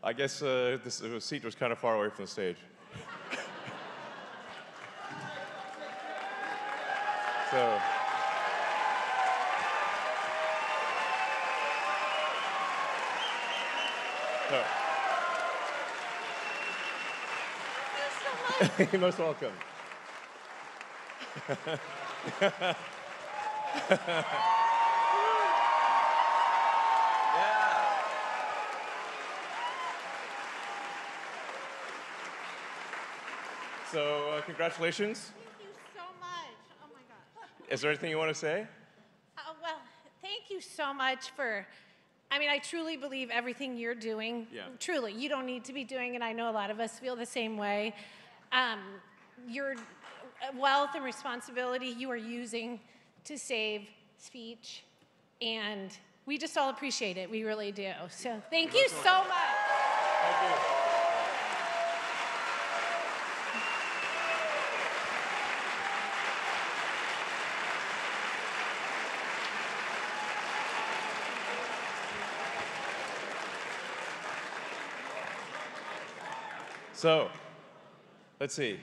I guess this seat was kind of far away from the stage. So. You're most welcome. Yeah. So, congratulations. Thank you so much. Oh my gosh. Is there anything you want to say? Well, thank you so much for, I mean, I truly believe everything you're doing. Yeah. Truly, you don't need to be doing it. I know a lot of us feel the same way. Your wealth and responsibility you are using to save speech, and we just all appreciate it. We really do. So thank you so much. Thank you. So, let's see.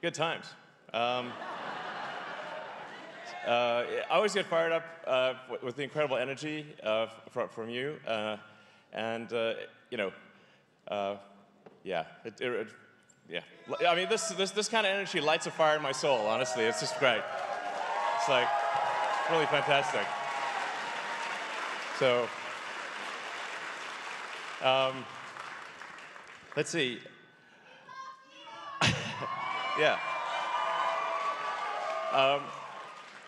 Good times. I always get fired up with the incredible energy from you, and you know, yeah, yeah. I mean, this kind of energy lights a fire in my soul. Honestly, it's just great. It's like really fantastic. So, let's see. Yeah.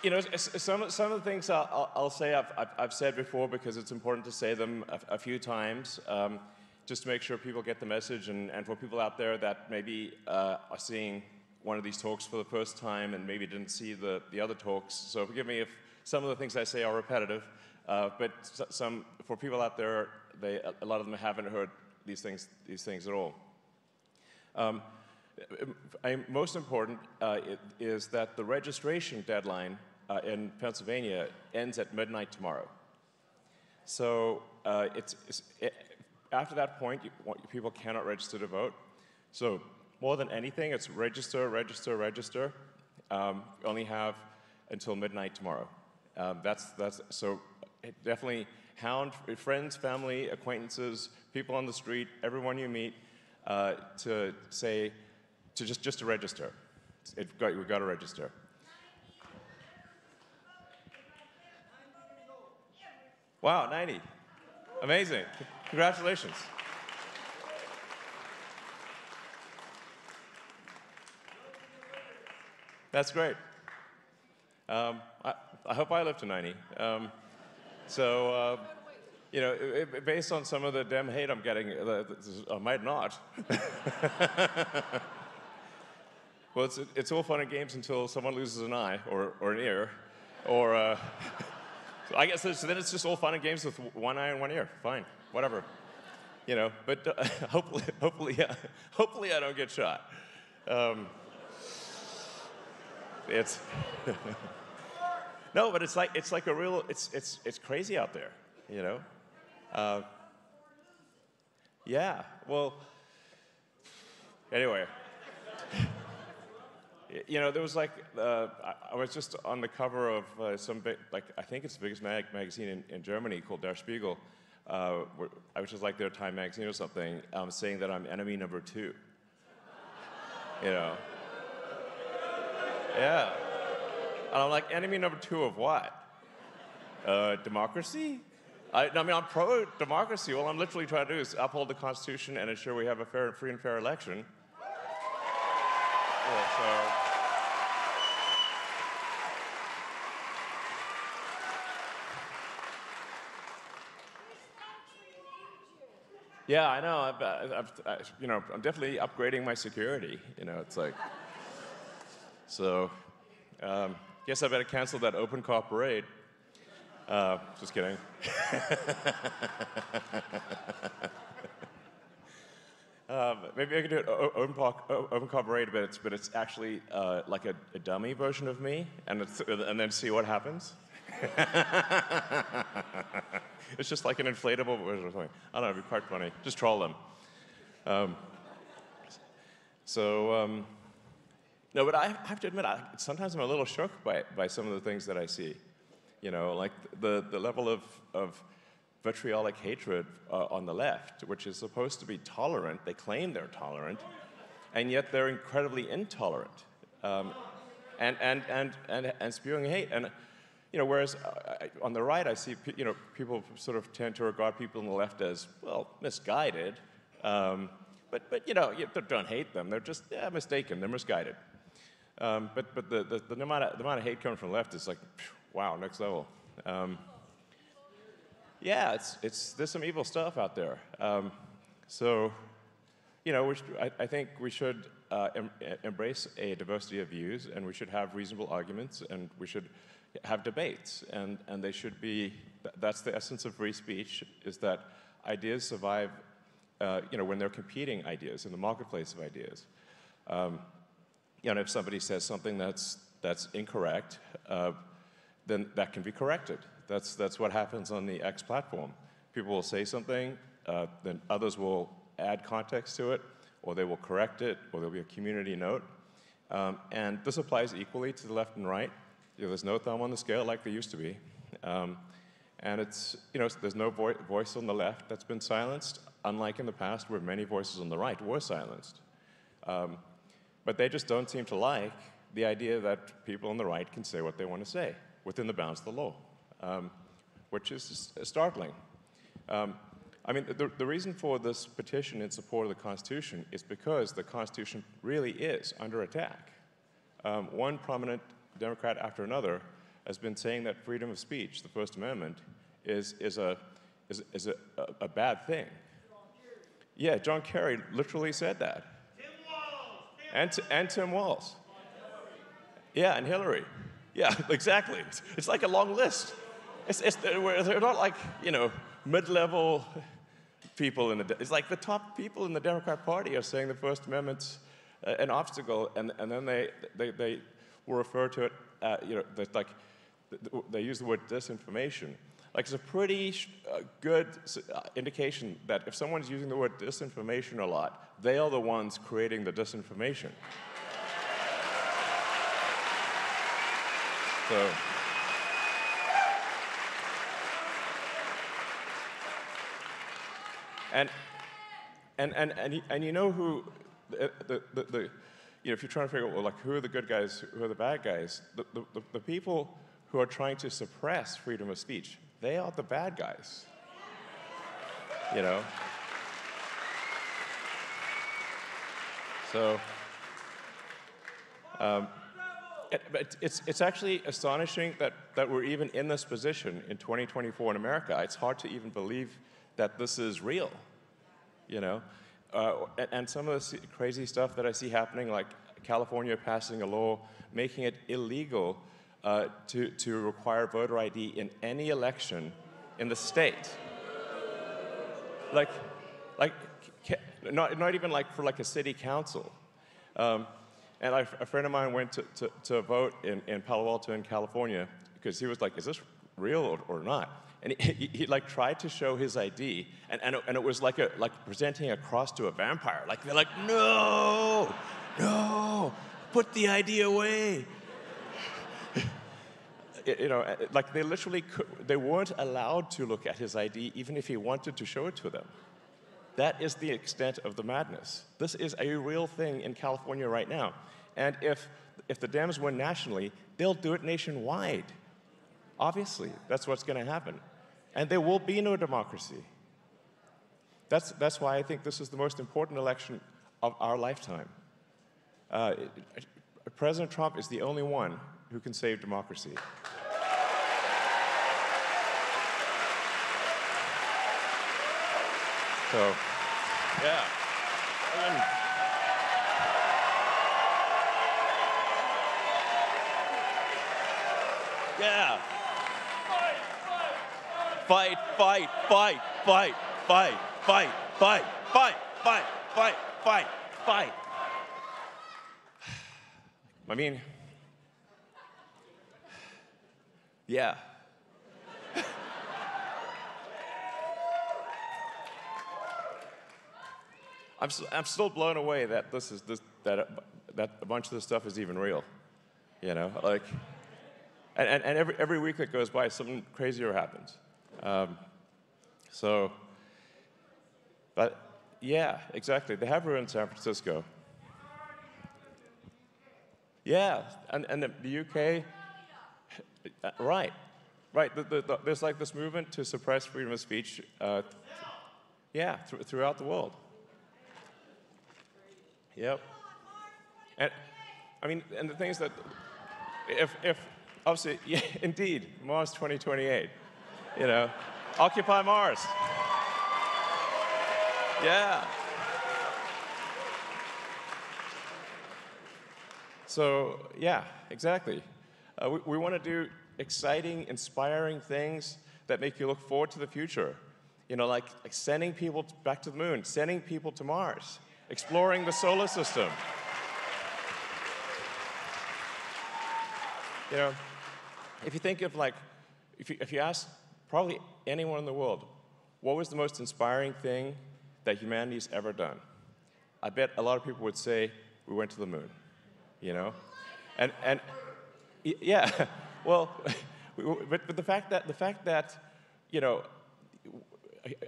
You know, some of the things I'll say I've said before because it's important to say them a few times, just to make sure people get the message, and for people out there that maybe are seeing one of these talks for the first time and maybe didn't see the other talks. So forgive me if some of the things I say are repetitive, but some for people out there, a lot of them haven't heard these things at all. Most important is that the registration deadline in Pennsylvania ends at midnight tomorrow. So after that point, people cannot register to vote. So more than anything, it's register, register, register. Only have until midnight tomorrow. So definitely hound friends, family, acquaintances, people on the street, everyone you meet, to just to register. We've got to register. Wow, 90. Amazing. Congratulations. That's great. I hope I live to 90. You know, based on some of the damn hate I'm getting, I might not. Well, it's all fun and games until someone loses an eye or an ear, or so I guess so then it's just all fun and games with one eye and one ear. Fine, whatever, you know. But hopefully I don't get shot. It's no, but it's like a real it's crazy out there, you know. Yeah. Well. Anyway. You know, there was like, I was just on the cover of some big, like, I think it's the biggest magazine in Germany called Der Spiegel, which is like their Time magazine or something, saying that I'm enemy number 2. You know? Yeah. And I'm like, enemy number 2 of what? Democracy? I mean, I'm pro-democracy. All I'm literally trying to do is uphold the Constitution and ensure we have a free and fair election. Yeah, yeah, I know. You know, I'm definitely upgrading my security. You know, it's like. So, guess I better cancel that open car parade. Just kidding. Maybe I could do it open car parade, but it's actually like a dummy version of me, and then see what happens. It's just like an inflatable or something. I don't know, it'd be quite funny. Just troll them. No, but I have to admit, sometimes I'm a little shook by some of the things that I see. You know, like the level of vitriolic hatred on the left, which is supposed to be tolerant. They claim they're tolerant, and yet they're incredibly intolerant, and spewing hate. And you know, whereas on the right, I see people sort of tend to regard people on the left as, well, misguided. But you know, don't hate them. They're just mistaken. They're misguided. But the amount of hate coming from the left is like, wow, next level. Yeah, there's some evil stuff out there. So, you know, I think we should embrace a diversity of views, and we should have reasonable arguments, and we should have debates, and they should be. That's the essence of free speech: is that ideas survive. You know, when they're competing ideas in the marketplace of ideas. You know, if somebody says something that's incorrect, then that can be corrected. That's what happens on the X platform. People will say something, then others will add context to it, or they will correct it, or there'll be a community note. And this applies equally to the left and right. You know, there's no thumb on the scale like there used to be. And it's, you know, there's no voice on the left that's been silenced, unlike in the past where many voices on the right were silenced. But they just don't seem to like the idea that people on the right can say what they want to say within the bounds of the law, which is startling. I mean, the reason for this petition in support of the Constitution is because the Constitution really is under attack. One prominent Democrat after another has been saying that freedom of speech, the First Amendment, is a bad thing. Yeah, John Kerry literally said that. Tim Walz. And Tim Walz. Yeah, and Hillary. Yeah, exactly. It's like a long list. They're not like, you know, mid-level people it's like the top people in the Democrat Party are saying the First Amendment's an obstacle, and then they will refer to it, you know, like they use the word disinformation. Like, it's a pretty good indication that if someone's using the word disinformation a lot, they are the ones creating the disinformation. So, and you know who you know, if you're trying to figure out, well, like, who are the good guys, who are the bad guys, the people who are trying to suppress freedom of speech, they are the bad guys, you know? So, but it's actually astonishing that we're even in this position in 2024 in America. It's hard to even believe that this is real, you know? And some of the crazy stuff that I see happening, like California passing a law making it illegal to require voter ID in any election in the state. Like not even like for like a city council. And a friend of mine went to vote in Palo Alto in California because he was like, is this real or not? And he like tried to show his ID, and it was like presenting a cross to a vampire. Like, they're like, no, put the ID away. You know, like they literally they weren't allowed to look at his ID even if he wanted to show it to them. That is the extent of the madness. This is a real thing in California right now. And if the Dems win nationally, they'll do it nationwide. Obviously, that's what's going to happen. And there will be no democracy. That's why I think this is the most important election of our lifetime. President Trump is the only one who can save democracy. So, yeah. Yeah. Fight, fight, fight, fight, fight, fight, fight, fight, fight, fight, fight, fight. I mean, yeah, I'm still blown away that that a bunch of this stuff is even real, you know, like, and every week that goes by, something crazier happens. But yeah, exactly. They have ruined San Francisco. Yeah, and the UK, right. There's like this movement to suppress freedom of speech, yeah, throughout the world. Yep. And I mean, and the thing is that if obviously, yeah, indeed, Mars 2028, you know, occupy Mars. Yeah. So yeah, exactly. We want to do exciting, inspiring things that make you look forward to the future. You know, like sending people back to the moon, sending people to Mars, exploring the solar system. You know, if you think of like, if you ask probably anyone in the world, what was the most inspiring thing that humanity's ever done? I bet a lot of people would say we went to the moon. You know, and yeah, well, but the fact that you know,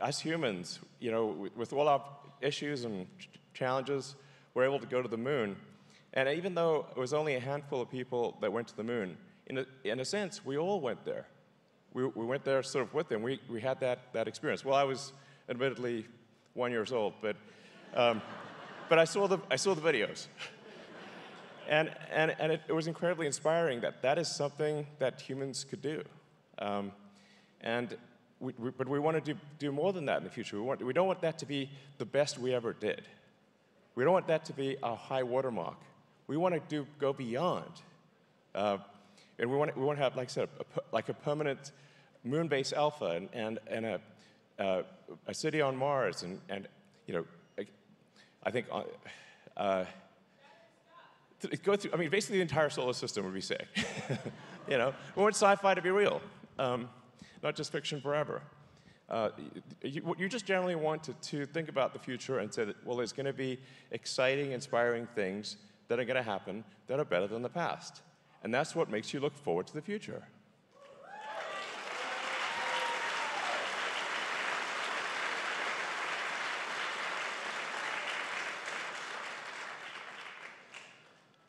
us humans, you know, with all our issues and challenges, we're able to go to the moon, and even though it was only a handful of people that went to the moon, in a sense, we all went there. We went there sort of with them. We had that experience. Well, I was admittedly 1 year old, but I saw the videos. And it was incredibly inspiring that is something that humans could do. But we want to do more than that in the future. We don't want that to be the best we ever did. We don't want that to be our high watermark. We want to go beyond. And we want to have, like I said, like a permanent moon-based alpha and a city on Mars and you know, I think. Go through, I mean, basically the entire solar system would be sick. You know, we want sci-fi to be real, not just fiction forever. You just generally want to think about the future and say that, well, there's going to be exciting, inspiring things that are going to happen that are better than the past. And that's what makes you look forward to the future.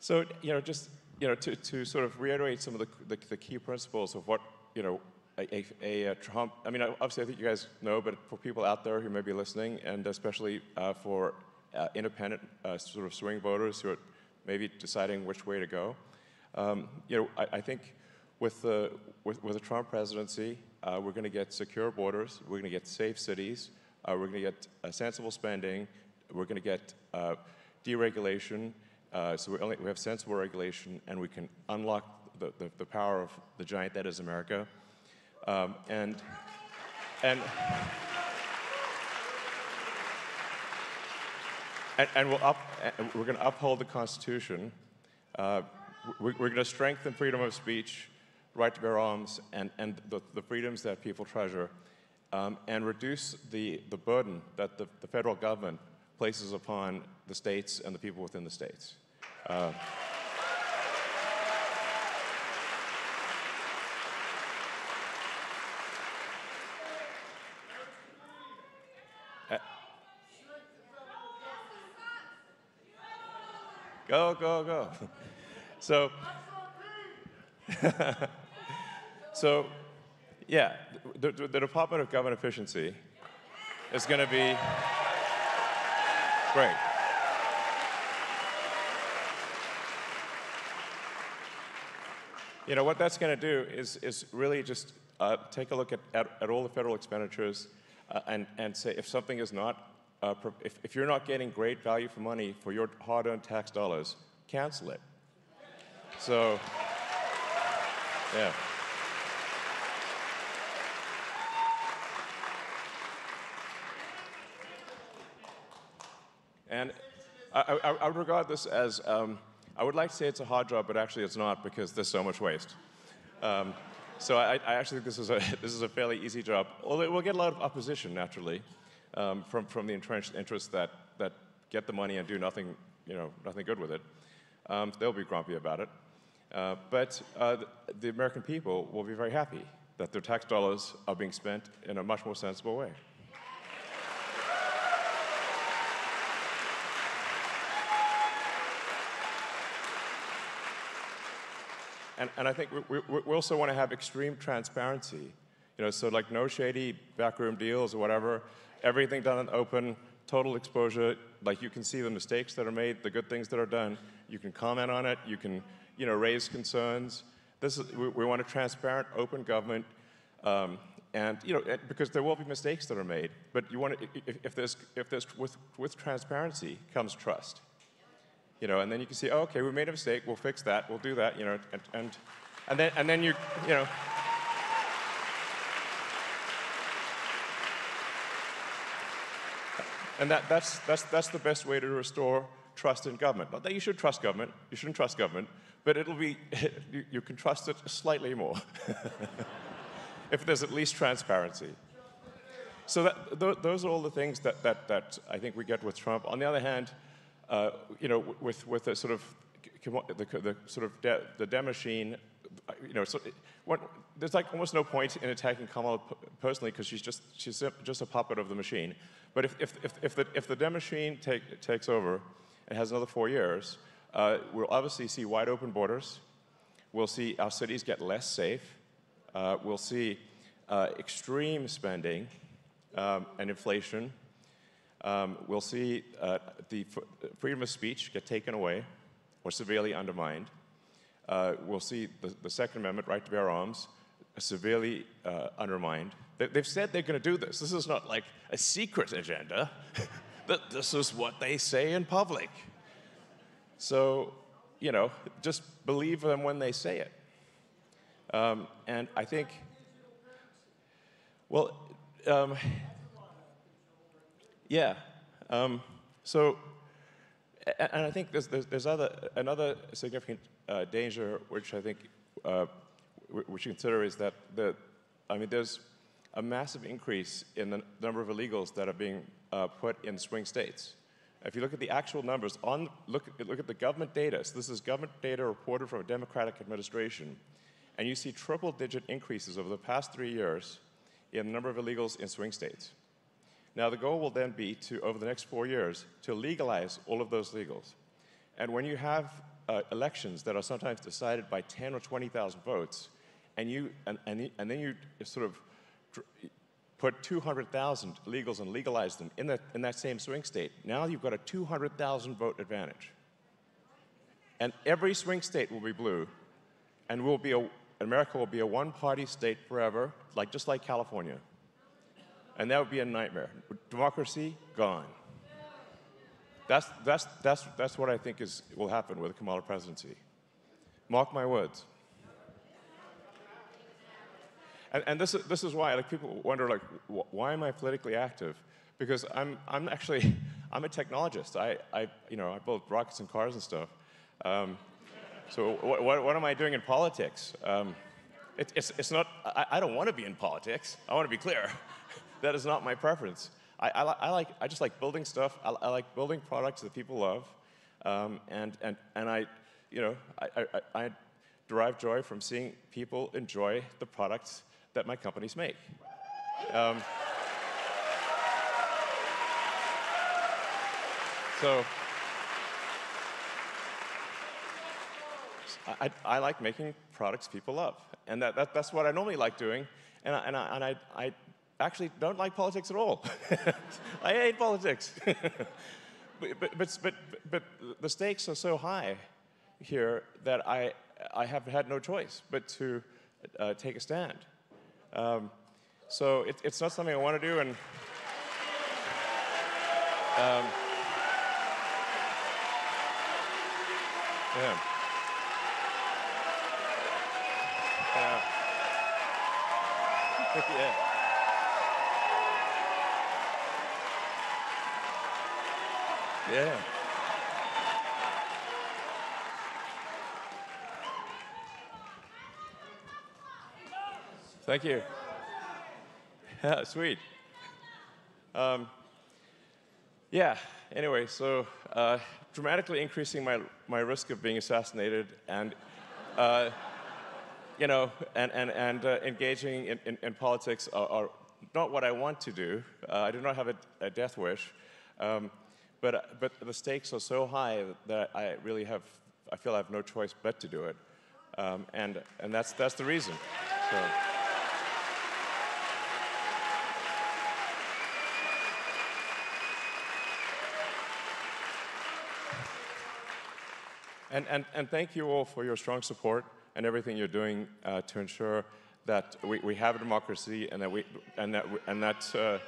So, you know, just, you know, to sort of reiterate some of the key principles of what, you know, a Trump, I mean, obviously I think you guys know, but for people out there who may be listening, and especially for independent sort of swing voters who are maybe deciding which way to go, you know, I think with the Trump presidency, we're going to get secure borders, we're going to get safe cities, we're going to get sensible spending, we're going to get deregulation. So we have sensible regulation, and we can unlock the power of the giant that is America, and we're going to uphold the Constitution. We're going to strengthen freedom of speech, right to bear arms, and the freedoms that people treasure, and reduce the burden that the federal government places upon the states and the people within the states. Go. So, yeah, the Department of Government Efficiency is going to be great. You know, what that's going to do is really just take a look at all the federal expenditures and say if something is not, if you're not getting great value for money for your hard-earned tax dollars, cancel it. So, yeah. And I would regard this as, I would like to say it's a hard job, but actually it's not because there's so much waste. So I actually think this is a fairly easy job, although it will get a lot of opposition, naturally, from the entrenched interests that get the money and do nothing, nothing good with it, they'll be grumpy about it. But the American people will be very happy that their tax dollars are being spent in a much more sensible way. And I think we also want to have extreme transparency. So like no shady backroom deals or whatever, everything done in open, total exposure, like you can see the mistakes that are made, the good things that are done, you can comment on it, you can raise concerns. We want a transparent, open government, and because there will be mistakes that are made, but you want with transparency comes trust. And then you can see, oh, okay, we made a mistake, we'll fix that, we'll do that, and then you. And that's the best way to restore trust in government. Not that you should trust government, you shouldn't trust government, but you can trust it slightly more if there's at least transparency. So those are all the things that I think we get with Trump. On the other hand, with the sort of the dem machine, there's like almost no point in attacking Kamala personally because she's just a puppet of the machine. But if the dem machine takes over and has another 4 years, we'll obviously see wide open borders. We'll see our cities get less safe. We'll see extreme spending and inflation. We'll see the freedom of speech get taken away or severely undermined. We'll see the Second Amendment, right to bear arms, severely undermined. They've said they're going to do this. This is not like a secret agenda. This is what they say in public. So, just believe them when they say it. And I think, well, yeah. So, and I think there's another significant danger, which I think which you consider is that there's a massive increase in the number of illegals that are being put in swing states. If you look at the actual numbers, look at the government data. So this is government data reported from a Democratic administration, and you see triple-digit increases over the past 3 years in the number of illegals in swing states. Now, the goal will then be to, over the next 4 years, to legalize all of those illegals. And when you have elections that are sometimes decided by 10 or 20,000 votes, and then you sort of put 200,000 illegals and legalize them in that same swing state, now you've got a 200,000 vote advantage. And every swing state will be blue, and America will be a one-party state forever, just like California. And that would be a nightmare. Democracy, gone. That's what I think will happen with the Kamala presidency. Mark my words. And this is why people wonder why am I politically active? Because I'm a technologist. I build rockets and cars and stuff. So what am I doing in politics? It's not. I don't want to be in politics. I want to be clear. That is not my preference. I just like building stuff. I like building products that people love, and I derive joy from seeing people enjoy the products that my companies make. So I like making products people love, and that's what I normally like doing, and I actually don't like politics at all. I hate politics. but the stakes are so high here that I have had no choice but to take a stand. So it's not something I want to do, and yeah. Yeah. Yeah. Thank you. Yeah, sweet. Yeah. Anyway, so dramatically increasing my risk of being assassinated and, you know, and engaging in politics are not what I want to do. I do not have a death wish. But the stakes are so high that I feel I have no choice but to do it. And that's the reason. So. And thank you all for your strong support and everything you're doing to ensure that we have a democracy and that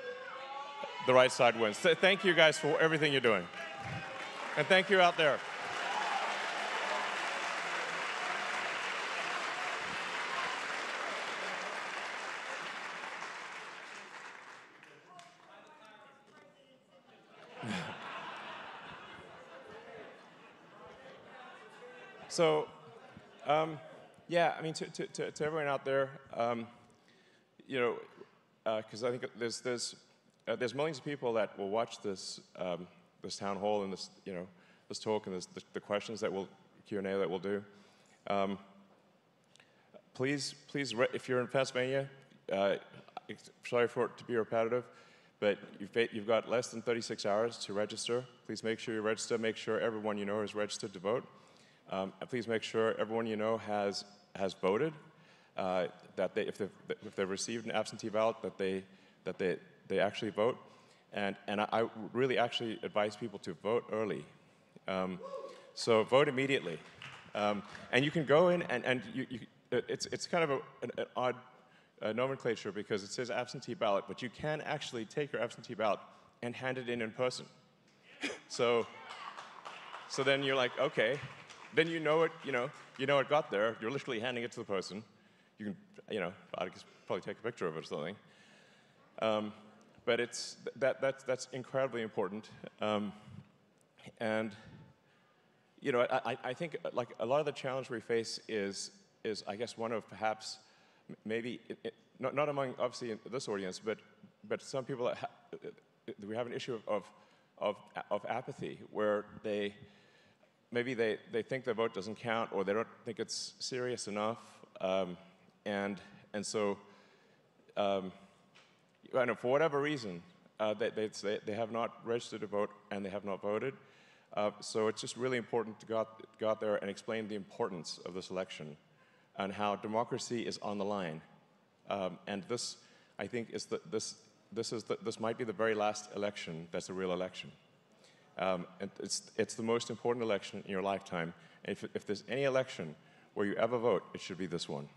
the right side wins. Thank you guys for everything you're doing. And thank you out there. So, yeah, I mean, to everyone out there, you know, because I think there's millions of people that will watch this this town hall and this talk and the questions that Q&A that we'll do. Please, if you're in Pennsylvania, sorry for it to be repetitive, but you've got less than 36 hours to register. Please make sure you register. Make sure everyone you know is registered to vote. And please make sure everyone you know has voted. That if they've received an absentee ballot, that they actually vote. And I really actually advise people to vote early. So vote immediately. And you can go in and it's kind of an odd nomenclature because it says absentee ballot, but you can actually take your absentee ballot and hand it in person. So then you're like, okay. Then you know it got there. You're literally handing it to the person. You can, I guess probably take a picture of it or something. But that's incredibly important. And I think like a lot of the challenge we face is I guess one of perhaps maybe not among obviously this audience, but some people we have an issue of apathy where maybe they think their vote doesn't count, or they don't think it's serious enough, and so, for whatever reason, they have not registered to vote and they have not voted. So it's just really important to go out there and explain the importance of this election and how democracy is on the line. And this, I think, this might be the very last election that's a real election. And it's the most important election in your lifetime. And if there's any election where you ever vote, it should be this one.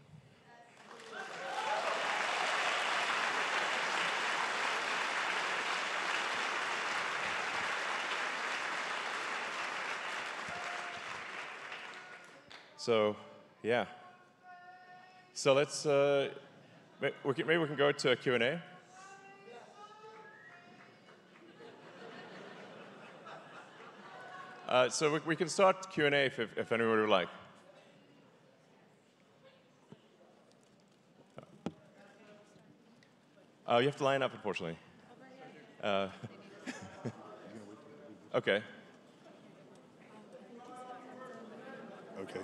So, yeah. So let's, maybe we can go to Q&A. So we can start Q&A if anyone would like. You have to line up, unfortunately. Okay. Okay.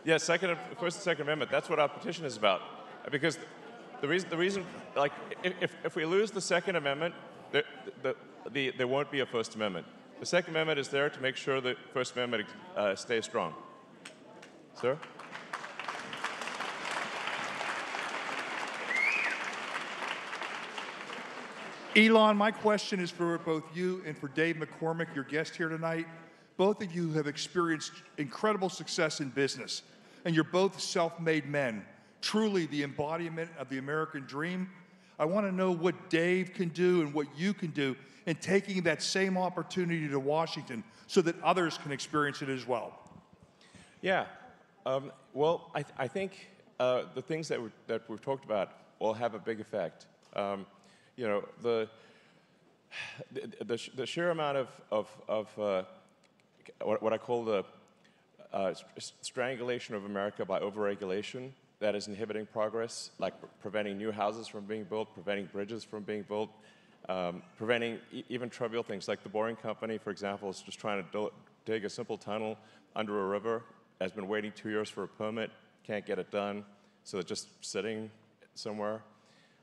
Yeah, First and Second Amendment. That's what our petition is about. Because the reason, like, if we lose the Second Amendment, there won't be a First Amendment. The Second Amendment is there to make sure the First Amendment stays strong. Sir? Elon, my question is for both you and for Dave McCormick, your guest here tonight. Both of you have experienced incredible success in business, and you're both self-made men, truly the embodiment of the American dream. I want to know what Dave can do and what you can do in taking that same opportunity to Washington so that others can experience it as well. Yeah. Well, I think the things that we've talked about will have a big effect. The sheer amount of what I call the strangulation of America by overregulation that is inhibiting progress, like preventing new houses from being built, preventing bridges from being built, preventing even trivial things like the Boring Company, for example, is just trying to dig a simple tunnel under a river, has been waiting 2 years for a permit, can't get it done, so it's just sitting somewhere.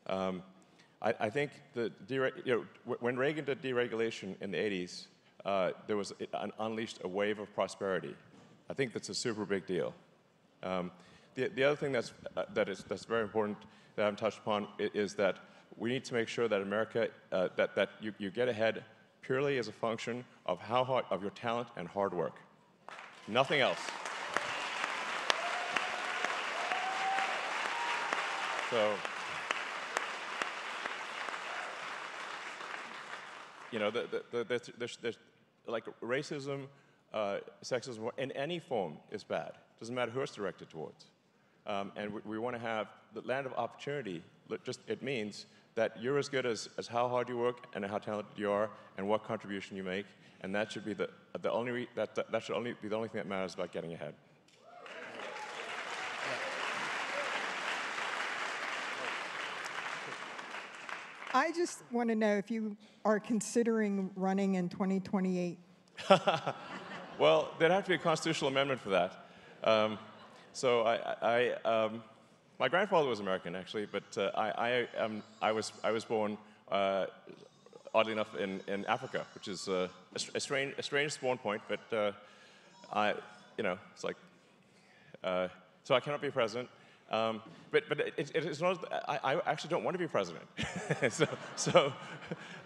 I think when Reagan did deregulation in the 80s, there was unleashed a wave of prosperity. I think that's a super big deal. The other thing that's very important that I haven't touched upon is that we need to make sure that America, that you get ahead purely as a function of of your talent and hard work. Nothing else. So, you know, there's like racism, sexism in any form is bad. Doesn't matter who it's directed towards. And we want to have the land of opportunity. It means that you're as good as how hard you work and how talented you are and what contribution you make, and that should be that should only be the only thing that matters about getting ahead. I just want to know if you are considering running in 2028. Well, there'd have to be a constitutional amendment for that. My grandfather was American, actually, but I was born, oddly enough, in Africa, which is a strange spawn point. But it's like, so I cannot be president. But it's not. I actually don't want to be president. so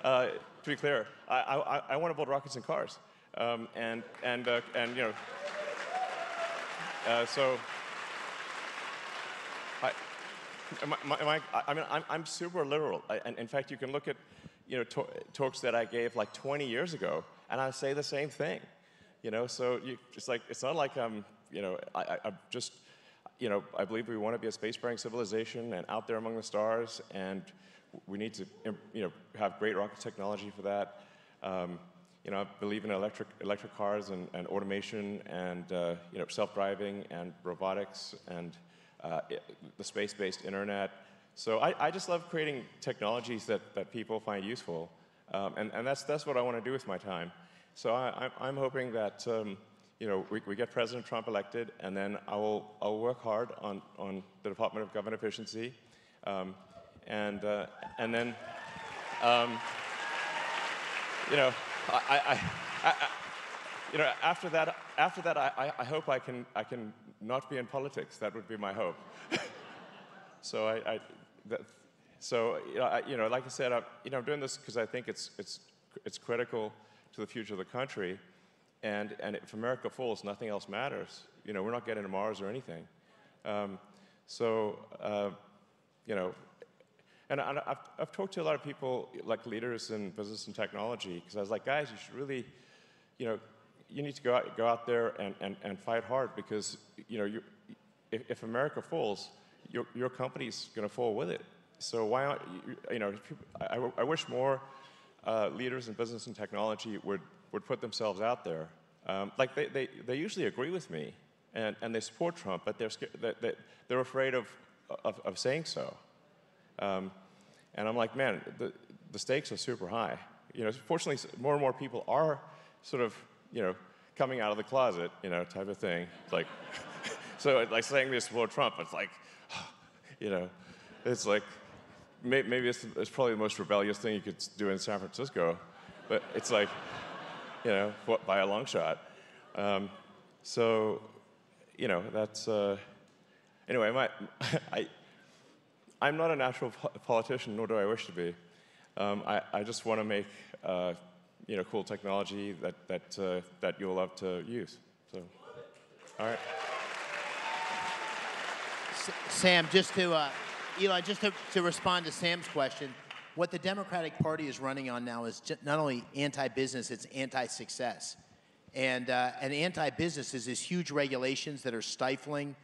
to be clear, I want to build rockets and cars, and you know. I'm super liberal, and in fact, you can look at, talks that I gave like 20 years ago, and I say the same thing, So it's not like I'm just, I believe we want to be a spacefaring civilization and out there among the stars, and we need to, have great rocket technology for that. I believe in electric cars and automation and self-driving and robotics and the space-based internet. So I just love creating technologies that people find useful, and that's what I want to do with my time. So I'm hoping that we get President Trump elected, and then I'll work hard on the Department of Government Efficiency, and then after that, I hope I can not be in politics. That would be my hope. So like I said, I'm doing this because I think it's critical to the future of the country, and if America falls, nothing else matters. We're not getting to Mars or anything. And I've talked to a lot of people, like leaders in business and technology, because I was like, guys, you should really, you need to go out there and fight hard, because if America falls, your company's going to fall with it. So why not? I wish more leaders in business and technology would put themselves out there. Like they usually agree with me and they support Trump, but they're afraid of saying so. And I'm like, man, the stakes are super high. Fortunately, more and more people are sort of, coming out of the closet, type of thing. It's like, so like saying they support Trump, it's like, it's like, maybe it's probably the most rebellious thing you could do in San Francisco, but it's like, by a long shot. That's, anyway, I'm not a natural politician, nor do I wish to be. I just want to make, cool technology that you'll love to use. So, all right. Sam, Elon, just to respond to Sam's question, what the Democratic Party is running on now is not only anti-business, it's anti-success. And anti-business is these huge regulations that are stifling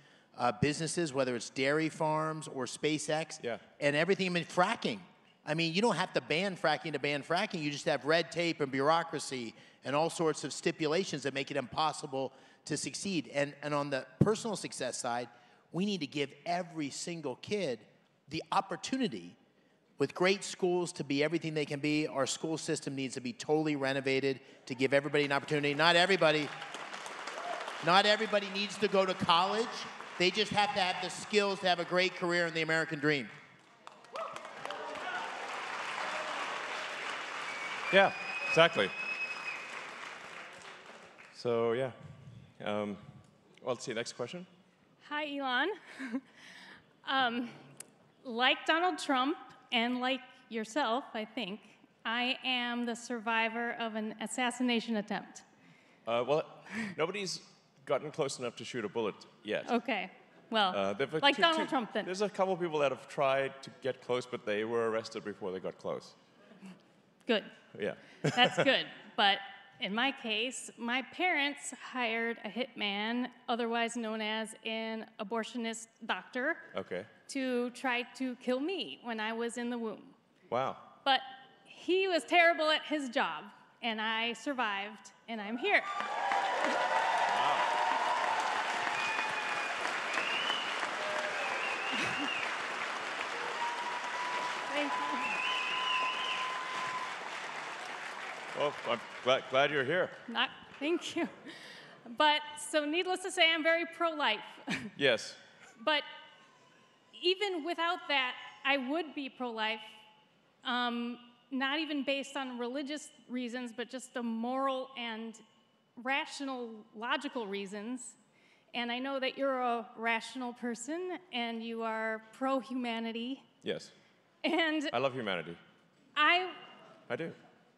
businesses, whether it's dairy farms or SpaceX, and everything. I mean, fracking. I mean, you don't have to ban fracking to ban fracking. You just have red tape and bureaucracy and all sorts of stipulations that make it impossible to succeed. And on the personal success side, we need to give every single kid the opportunity with great schools to be everything they can be, our school system needs to be totally renovated to give everybody an opportunity. Not everybody needs to go to college. They just have to have the skills to have a great career in the American dream. Yeah, exactly. So, yeah. Well, let's see, next question. Hi, Elon. Like Donald Trump and like yourself, I think, I am the survivor of an assassination attempt. Well, nobody's gotten close enough to shoot a bullet yet. Okay. Well, like Donald Trump then. There's a couple people that have tried to get close, but they were arrested before they got close. Good. Yeah. That's good. But in my case, my parents hired a hitman, otherwise known as an abortionist doctor, Okay. to try to kill me when I was in the womb. Wow. But he was terrible at his job, and I survived, and I'm here. Thank you. Well, I'm glad you're here. Thank you. But, so needless to say, I'm very pro-life. Yes. But even without that, I would be pro-life, not even based on religious reasons, but just the moral and rational, logical reasons. And I know that you're a rational person, and you are pro-humanity. Yes. And I love humanity. I do.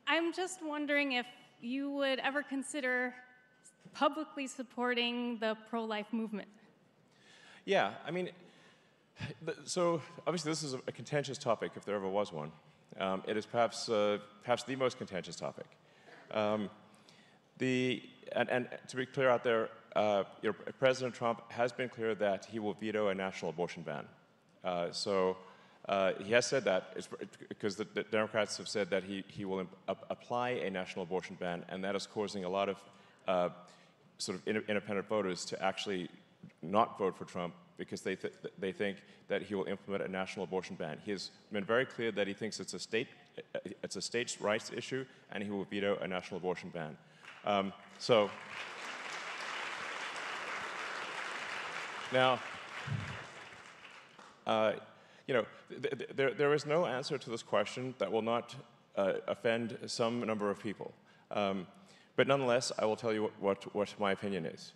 I'm just wondering if you would ever consider publicly supporting the pro-life movement. Yeah, I mean, so obviously this is a contentious topic, if there ever was one. It is perhaps the most contentious topic. And to be clear out there, President Trump has been clear that he will veto a national abortion ban. He has said that because the Democrats have said that he will apply a national abortion ban, and that is causing a lot of sort of independent voters to actually not vote for Trump because they think that he will implement a national abortion ban. He has been very clear that he thinks it's a states' rights issue, and he will veto a national abortion ban. Now, there is no answer to this question that will not offend some number of people. But nonetheless, I will tell you what my opinion is,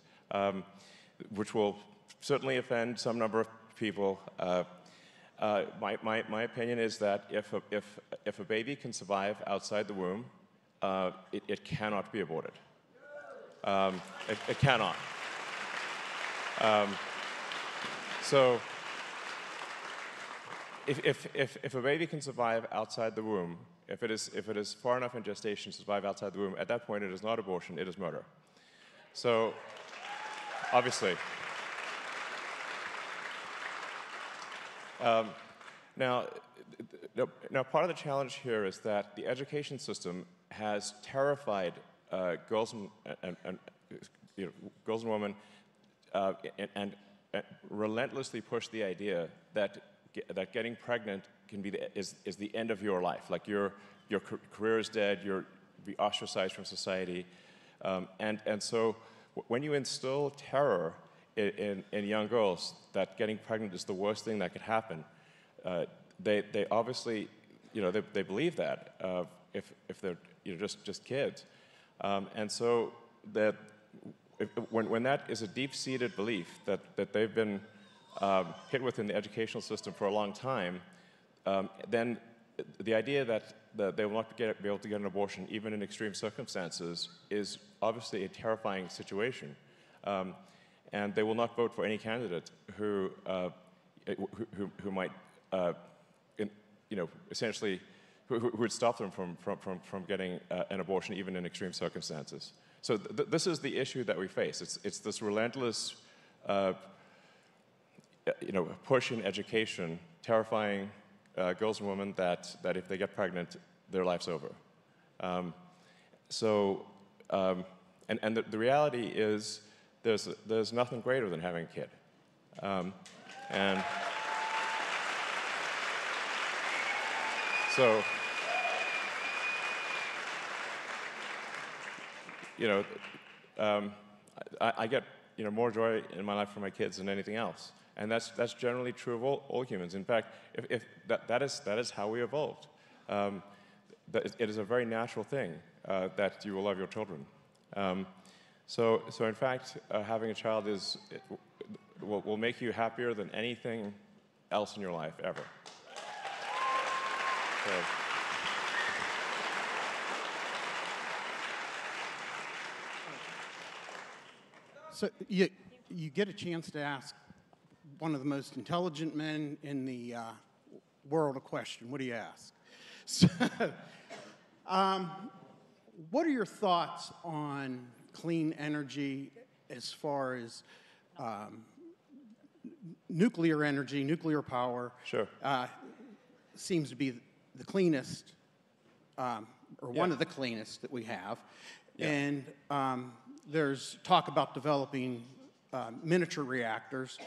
which will certainly offend some number of people. My opinion is that if a baby can survive outside the womb, it cannot be aborted. It cannot. If a baby can survive outside the womb, if it is far enough in gestation to survive outside the womb, at that point it is not abortion, it is murder. So, obviously. Now, part of the challenge here is that the education system has terrified girls and women and relentlessly pushed the idea that getting pregnant is the end of your life. Like your career is dead, you'll be ostracized from society. And so when you instill terror in young girls that getting pregnant is the worst thing that could happen, they obviously, they believe that if they're just kids. And so that when that is a deep-seated belief that they've been hit with in the educational system for a long time, then the idea that they will not be able to get an abortion, even in extreme circumstances, is obviously a terrifying situation. And they will not vote for any candidate who might, essentially, who would stop them from getting an abortion, even in extreme circumstances. So this is the issue that we face. It's this relentless push in education, terrifying girls and women that if they get pregnant, their life's over. And the reality is there's nothing greater than having a kid. So, you know, I get more joy in my life from my kids than anything else, and that's generally true of all humans. In fact, if that is how we evolved. It is a very natural thing that you will love your children. So in fact, having a child will make you happier than anything else in your life ever. So you get a chance to ask one of the most intelligent men in the world a question. What do you ask? So, what are your thoughts on clean energy as far as nuclear energy, nuclear power? Sure. Seems to be the cleanest, or one of the cleanest that we have. Yeah. And there's talk about developing miniature reactors.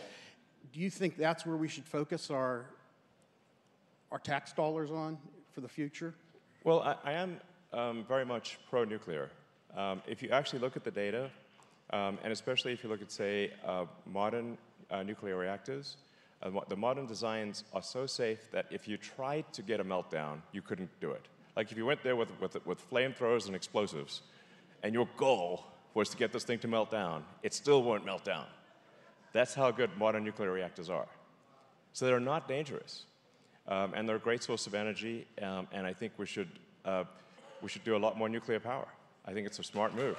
Do you think that's where we should focus our tax dollars on for the future? Well, I am very much pro-nuclear. If you actually look at the data, and especially if you look at, say, modern nuclear reactors, the modern designs are so safe that if you tried to get a meltdown, you couldn't do it. Like if you went there with flamethrowers and explosives, and your goal was to get this thing to melt down, it still won't melt down. That's how good modern nuclear reactors are. So they're not dangerous, and they're a great source of energy. And I think we should do a lot more nuclear power. I think it's a smart move.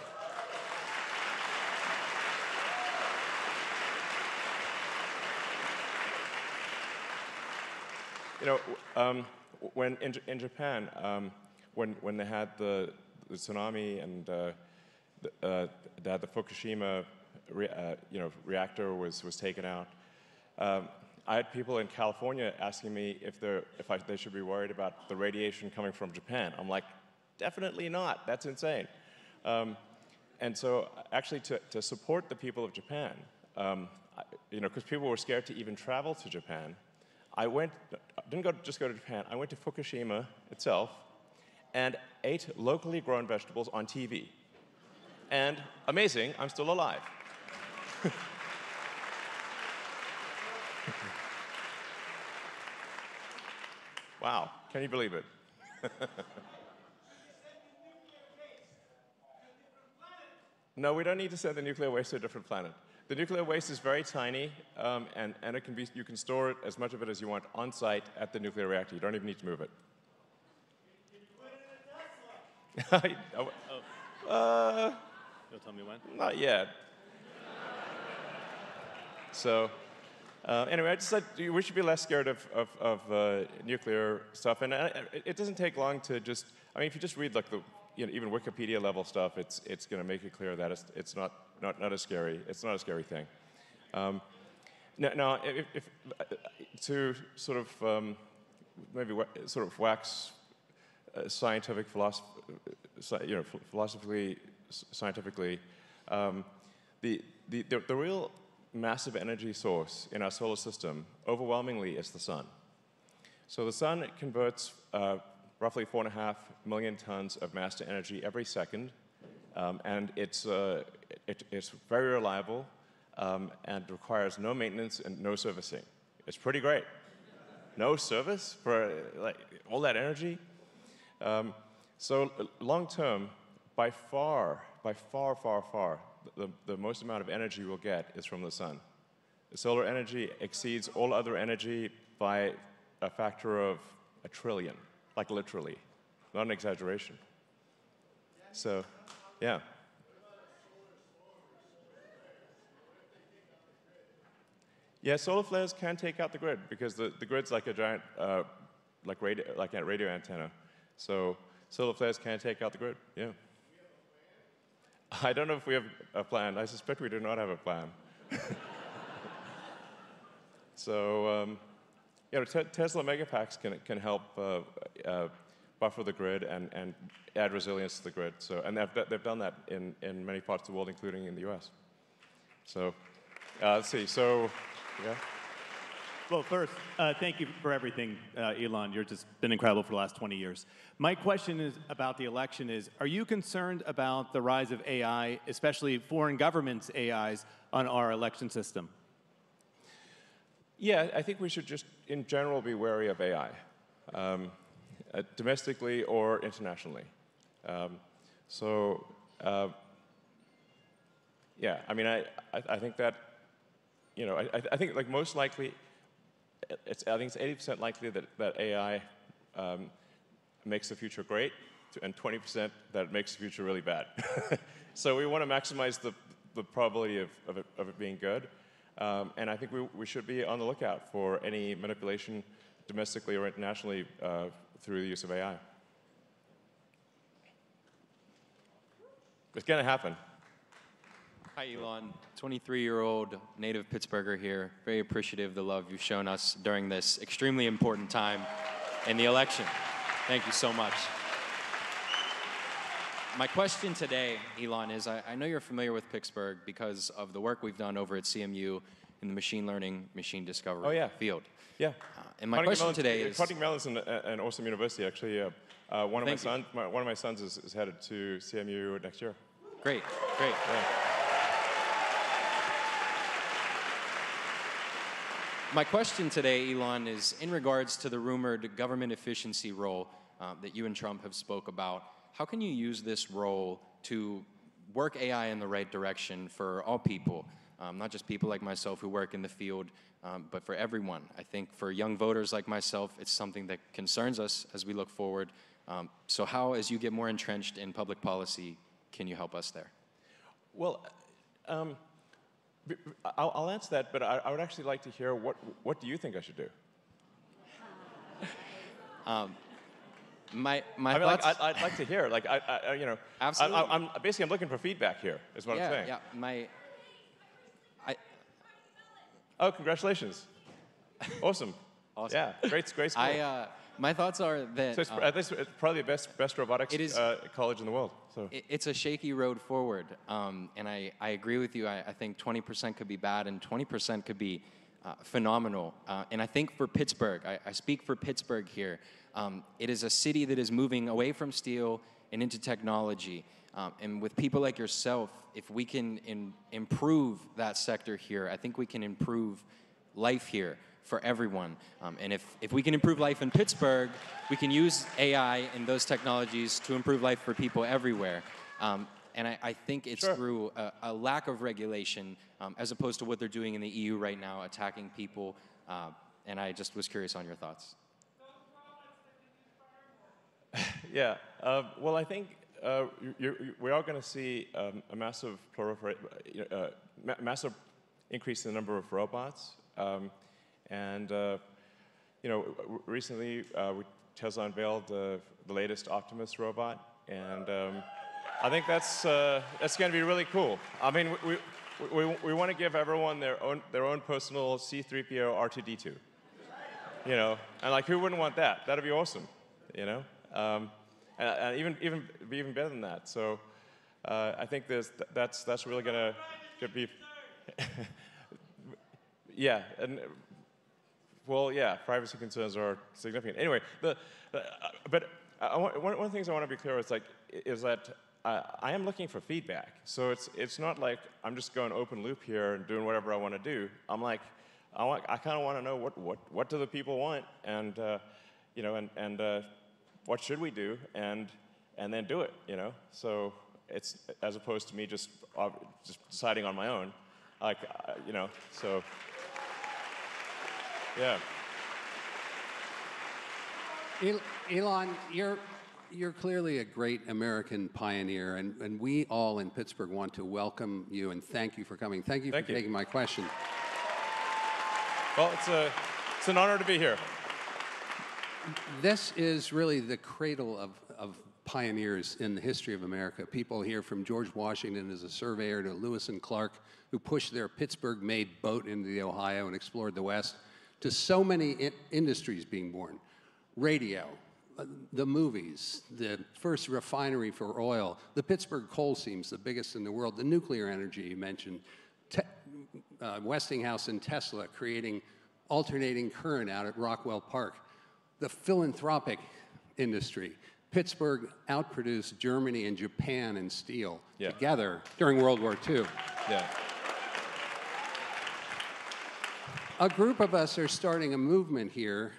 You know, when in Japan, when they had the tsunami and they had the Fukushima reactor was taken out, I had people in California asking me if they should be worried about the radiation coming from Japan. I'm like, definitely not. That's insane. And so, actually, to support the people of Japan, because people were scared to even travel to Japan, I didn't just go to Japan. I went to Fukushima itself and ate locally grown vegetables on TV. And amazing, I'm still alive. Wow, can you believe it? No, we don't need to send the nuclear waste to a different planet. The nuclear waste is very tiny, and you can store it, as much of it as you want, on site at the nuclear reactor. You don't even need to move it. You'll tell me when? Not yet. So, anyway, I just said we should be less scared of nuclear stuff, and it doesn't take long to just. I mean, if you just read like even Wikipedia level stuff, it's going to make it clear that it's not as scary. It's not a scary thing. Now, if to sort of maybe sort of wax scientific philosophically, scientifically, the real massive energy source in our solar system overwhelmingly is the sun. So the sun converts roughly 4.5 million tons of mass to energy every second, and it's very reliable and requires no maintenance and no servicing. It's pretty great. No service for like all that energy. So long term, by far, the most amount of energy we'll get is from the sun. The solar energy exceeds all other energy by a factor of 1 trillion, like literally, not an exaggeration. So, yeah. Yeah, solar flares can take out the grid because the grid's like a giant, like a radio antenna. So solar flares can take out the grid. Yeah. I don't know if we have a plan. I suspect we do not have a plan. So, Tesla megapacks can help buffer the grid and add resilience to the grid. So, and they've done that in many parts of the world, including in the U.S. So, let's see. So, yeah. Well, first, thank you for everything, Elon. You've just been incredible for the last 20 years. My question is about the election is, are you concerned about the rise of AI, especially foreign governments' AIs, on our election system? Yeah, I think we should just, in general, be wary of AI, domestically or internationally. Yeah, I mean, I think that, you know, I think like most likely, I think it's 80% likely that AI makes the future great, and 20% that it makes the future really bad. So we want to maximize the probability of it being good. And I think we should be on the lookout for any manipulation domestically or internationally through the use of AI. It's going to happen. Hi, Elon. 23-year-old native Pittsburgher here. Very appreciative of the love you've shown us during this extremely important time in the election. Thank you so much. My question today, Elon, is I know you're familiar with Pittsburgh because of the work we've done over at CMU in the machine learning, machine discovery field. Yeah. And my question today is... Carnegie Mellon's an awesome university, actually. One of my sons is headed to CMU next year. Great, great. Yeah. My question today, Elon, is in regards to the rumored government efficiency role that you and Trump have spoke about. How can you use this role to work AI in the right direction for all people, not just people like myself who work in the field, but for everyone? I think for young voters like myself, it's something that concerns us as we look forward. So how, as you get more entrenched in public policy, can you help us there? Well, I'll answer that, but I would actually like to hear what do you think I should do? My thoughts. thoughts. I'd like to hear. Like you know, Absolutely. I'm looking for feedback here. Is what I'm saying. Yeah. Oh, congratulations! Awesome. Awesome. Yeah, great school. My thoughts are that So it's probably the best robotics college in the world. So it's a shaky road forward, and I agree with you. I think 20% could be bad, and 20% could be phenomenal. And I think for Pittsburgh, I speak for Pittsburgh here. It is a city that is moving away from steel and into technology. And with people like yourself, if we can improve that sector here, I think we can improve life here for everyone. And if we can improve life in Pittsburgh, we can use AI and those technologies to improve life for people everywhere. And I think it's through a lack of regulation, as opposed to what they're doing in the EU right now, attacking people. And I just was curious on your thoughts. Yeah. Well, I think we are going to see a massive massive increase in the number of robots. And you know, recently Tesla unveiled the latest Optimus robot, and I think that's going to be really cool. I mean, we want to give everyone their own personal C-3PO R2-D2. You know, and like, who wouldn't want that? That'd be awesome. You know, and even better than that. So I think that's really going to be. Yeah, and well, yeah, privacy concerns are significant. Anyway, but one of the things I want to be clear is that I am looking for feedback. So it's not like I'm just going open loop here and doing whatever I want to do. I'm like, I kind of want to know what do the people want, and you know, and what should we do, and then do it. You know, so it's as opposed to me just deciding on my own, like you know, so. Yeah. Elon, you're clearly a great American pioneer, and we all in Pittsburgh want to welcome you and thank you for coming. Thank you for taking my question. Well, it's an honor to be here. This is really the cradle of pioneers in the history of America. People here from George Washington as a surveyor to Lewis and Clark, who pushed their Pittsburgh-made boat into the Ohio and explored the West, to so many industries being born. Radio, the movies, the first refinery for oil, the Pittsburgh coal seams, the biggest in the world, the nuclear energy you mentioned, Westinghouse and Tesla creating alternating current out at Rockwell Park. The philanthropic industry. Pittsburgh outproduced Germany and Japan in steel together during World War II. Yeah. A group of us are starting a movement here,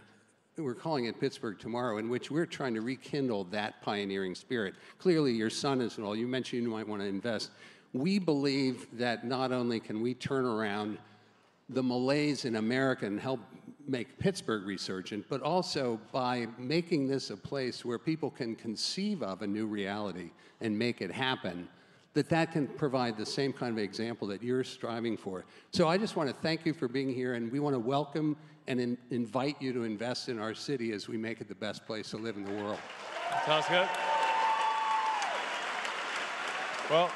we're calling it Pittsburgh Tomorrow, in which we're trying to rekindle that pioneering spirit. Clearly, your son is and all, you mentioned you might want to invest. We believe that not only can we turn around the malaise in America and help make Pittsburgh resurgent, but also by making this a place where people can conceive of a new reality and make it happen, that can provide the same kind of example that you're striving for. So I just want to thank you for being here, and we want to welcome and invite you to invest in our city as we make it the best place to live in the world. Sounds good. Well,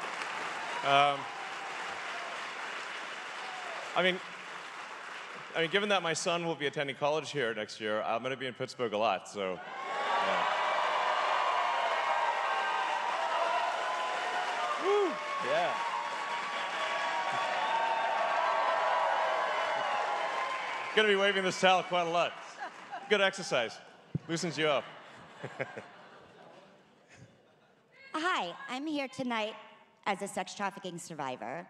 I mean, given that my son will be attending college here next year, I'm going to be in Pittsburgh a lot, so. Yeah. Woo! Yeah. Going to be waving this towel quite a lot. Good exercise. Loosens you up. Hi, I'm here tonight as a sex trafficking survivor.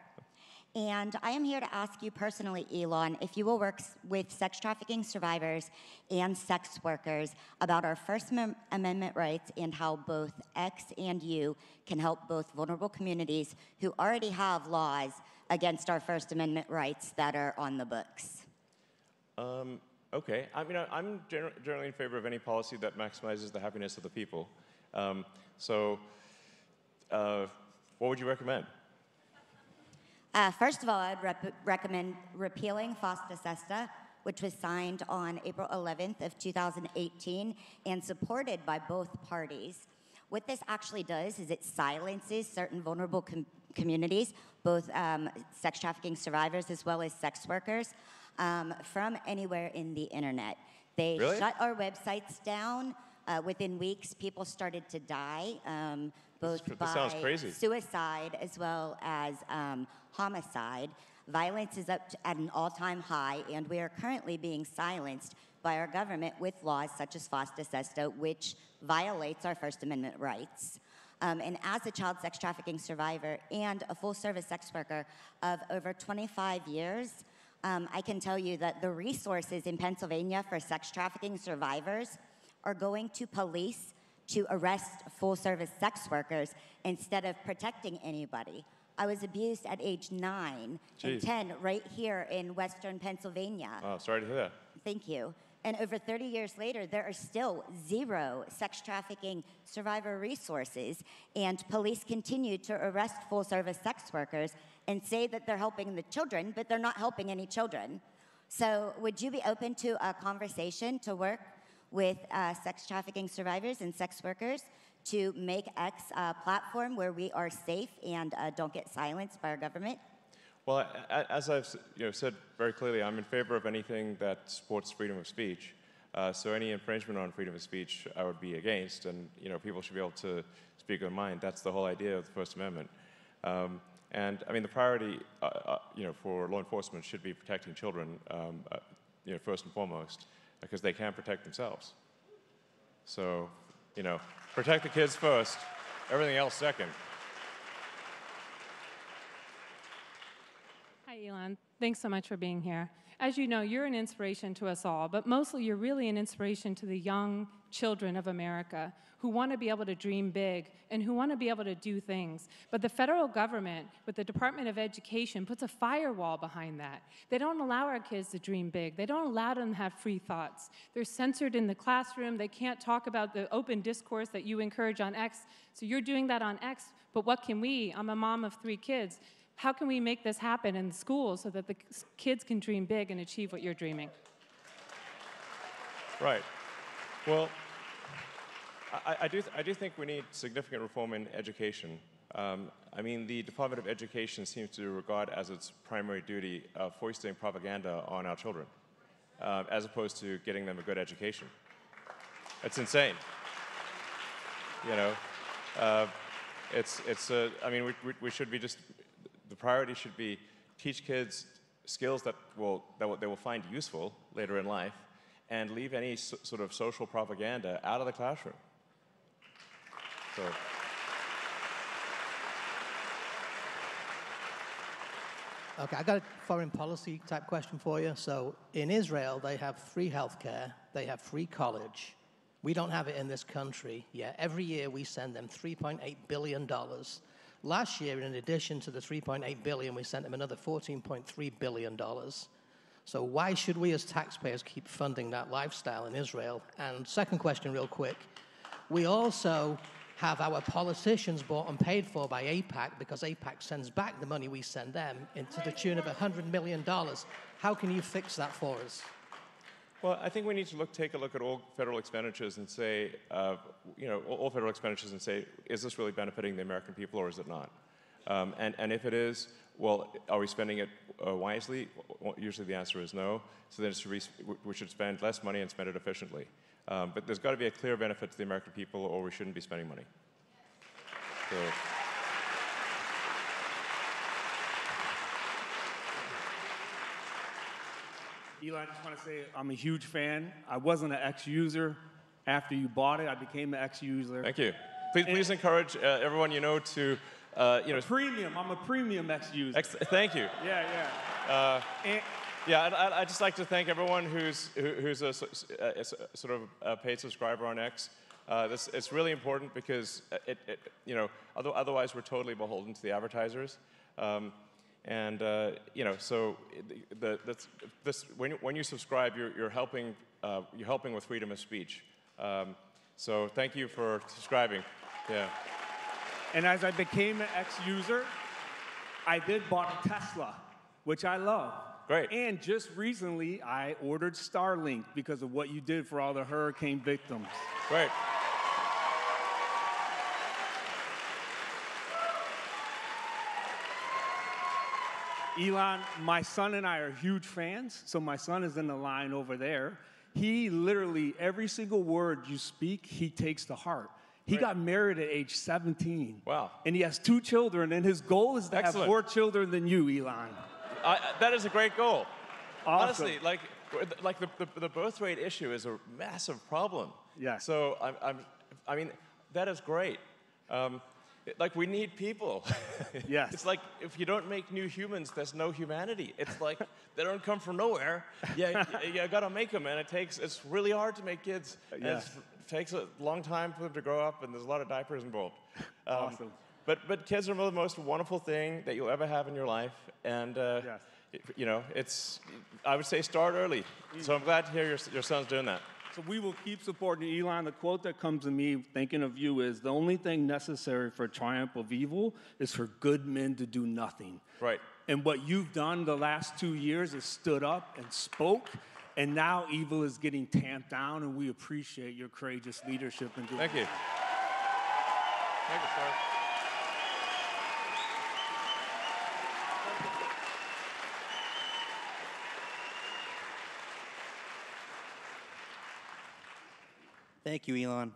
And I am here to ask you personally, Elon, if you will work with sex trafficking survivors and sex workers about our First Amendment rights and how both X and you can help both vulnerable communities who already have laws against our First Amendment rights that are on the books. Okay. I mean, I'm generally in favor of any policy that maximizes the happiness of the people. What would you recommend? First of all, I'd recommend repealing FOSTA SESTA, which was signed on April 11th of 2018 and supported by both parties. What this actually does is it silences certain vulnerable communities, both sex trafficking survivors as well as sex workers, from anywhere in the internet. They shut our websites down. Within weeks, people started to die, both by suicide as well as homicide. Violence is up at an all-time high, and we are currently being silenced by our government with laws such as FOSTA SESTA, which violates our First Amendment rights. And as a child sex trafficking survivor and a full-service sex worker of over 25 years, I can tell you that the resources in Pennsylvania for sex trafficking survivors are going to police to arrest full-service sex workers instead of protecting anybody. I was abused at age 9 and 10 right here in Western Pennsylvania. Oh, sorry to hear that. Thank you. And over 30 years later, there are still 0 sex trafficking survivor resources, and police continue to arrest full-service sex workers and say that they're helping the children, but they're not helping any children. So would you be open to a conversation to work with sex trafficking survivors and sex workers to make X a platform where we are safe and don't get silenced by our government? Well, as I've said very clearly, I'm in favor of anything that supports freedom of speech. So any infringement on freedom of speech, I would be against, and people should be able to speak their mind. That's the whole idea of the First Amendment. And I mean, the priority, for law enforcement should be protecting children, first and foremost, because they can't protect themselves. So, protect the kids first, everything else second. Hi, Elon. Thanks so much for being here. As you know, you're an inspiration to us all, but mostly you're really an inspiration to the young children of America who want to be able to dream big and who want to be able to do things. But the federal government, with the Department of Education, puts a firewall behind that. They don't allow our kids to dream big. They don't allow them to have free thoughts. They're censored in the classroom. They can't talk about the open discourse that you encourage on X. So you're doing that on X, but what can we? I'm a mom of 3 kids. How can we make this happen in schools so that the kids can dream big and achieve what you're dreaming? Right. Well, I do think we need significant reform in education. I mean, the Department of Education seems to regard as its primary duty foisting propaganda on our children, as opposed to getting them a good education. It's insane. I mean, we should be just. The priority should be teach kids skills that they will find useful later in life, and leave any sort of social propaganda out of the classroom. So. Okay, I got a foreign policy type question for you. So in Israel, they have free healthcare, they have free college. We don't have it in this country yet. Every year we send them $3.8 billion. Last year, in addition to the $3.8 billion, we sent them another $14.3 billion. So why should we as taxpayers keep funding that lifestyle in Israel? And second question real quick, we also have our politicians bought and paid for by AIPAC because AIPAC sends back the money we send them into the tune of $100 million. How can you fix that for us? Well, I think we need to take a look at all federal expenditures and say, all federal expenditures and say, is this really benefiting the American people or is it not? And if it is, well, are we spending it wisely? Well, usually the answer is no. So then we should spend less money and spend it efficiently. But there's got to be a clear benefit to the American people or we shouldn't be spending money. So. Elon, I just want to say I'm a huge fan. I wasn't an X-user. After you bought it, I became an X-user. Thank you. Please encourage everyone you know to, Premium. I'm a premium X-user. Thank you. Yeah. I'd just like to thank everyone who's a sort of a paid subscriber on X. It's really important because otherwise we're totally beholden to the advertisers. So when you subscribe, you're helping with freedom of speech. So thank you for subscribing. Yeah. And as I became an X-user, I did bought a Tesla, which I love. Great. And just recently, I ordered Starlink because of what you did for all the hurricane victims. Great. Elon, my son and I are huge fans, so my son is in the line over there. He literally, every single word you speak, he takes to heart. He got married at age 17. Wow. And he has 2 children, and his goal is to have more children than you, Elon. That is a great goal. Awesome. Honestly, like the birth rate issue is a massive problem. Yeah. So I mean, that is great. We need people. Yes. It's like if you don't make new humans, there's no humanity. It's like they don't come from nowhere. Yeah, you got to make them, and it's really hard to make kids. Yes. It takes a long time for them to grow up, and there's a lot of diapers involved. Awesome. But kids are the most wonderful thing that you'll ever have in your life, and yes. I would say start early. So I'm glad to hear your son's doing that. So we will keep supporting Elon. The quote that comes to me thinking of you is, the only thing necessary for triumph of evil is for good men to do nothing. Right. And what you've done the last 2 years is stood up and spoke, and now evil is getting tamped down, and we appreciate your courageous leadership in doing Thank you. Thank you, sir. Thank you, Elon.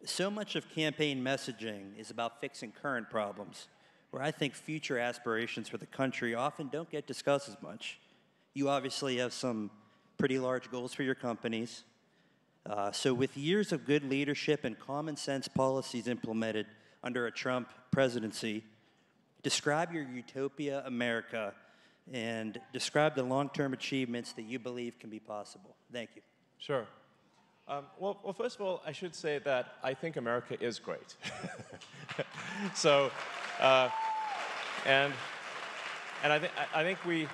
So much of campaign messaging is about fixing current problems, where I think future aspirations for the country often don't get discussed as much. You obviously have some pretty large goals for your companies. So with years of good leadership and common sense policies implemented under a Trump presidency, describe your utopia America and describe the long-term achievements that you believe can be possible. Thank you. Sure. Well, first of all, I should say that I think America is great. So, and I think we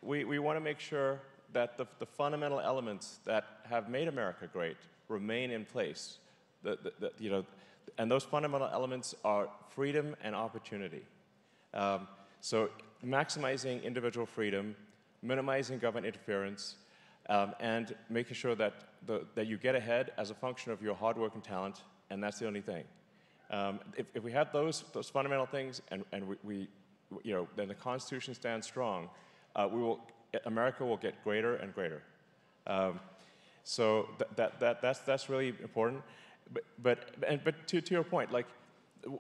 want to make sure that the fundamental elements that have made America great remain in place. And those fundamental elements are freedom and opportunity. So maximizing individual freedom, minimizing government interference, and making sure that you get ahead as a function of your hard work and talent, and that's the only thing. If we have those fundamental things, and then the Constitution stands strong, America will get greater and greater. So that's really important. But to your point,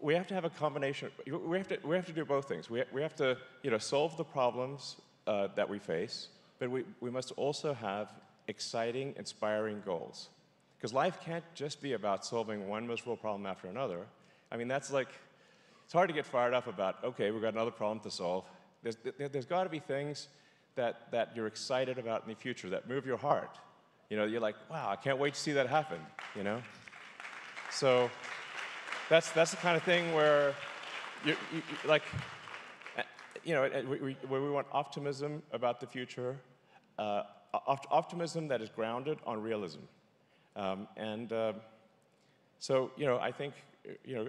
we have to have a combination. We have to do both things. We have to solve the problems that we face, but we must also have exciting, inspiring goals. Because life can't just be about solving one miserable problem after another. I mean, that's like, it's hard to get fired up about, okay, we've got another problem to solve. There's got to be things that you're excited about in the future that move your heart. You know, you're like, wow, I can't wait to see that happen, you know? So that's the kind of thing where, like, you know, where we want optimism about the future, optimism that is grounded on realism. So, you know, I think, you know,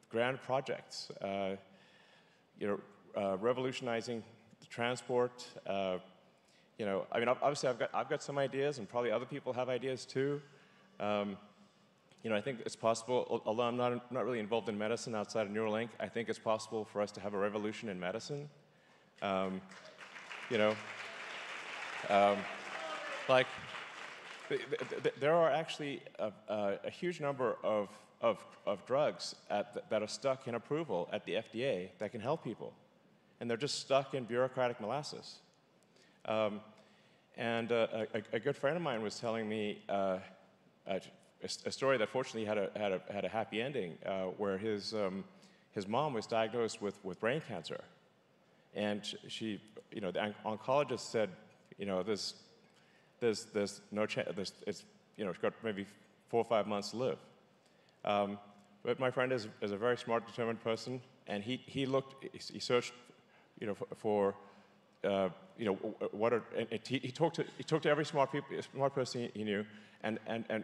grand projects, you know, revolutionizing the transport, you know, I mean, obviously I've got some ideas, and probably other people have ideas too. You know, I think it's possible, although I'm not really involved in medicine outside of Neuralink, I think it's possible for us to have a revolution in medicine. You know, like, there are actually a huge number of drugs that are stuck in approval at the FDA that can help people. And they're just stuck in bureaucratic molasses. And a good friend of mine was telling me a story that fortunately had a happy ending, where his mom was diagnosed with brain cancer. And she, you know, the oncologist said, you know, there's no chance, it's, you know, it's got maybe 4 or 5 months to live. But my friend is a very smart, determined person, and he searched, you know, for you know, what are, and he talked to every smart person he knew, and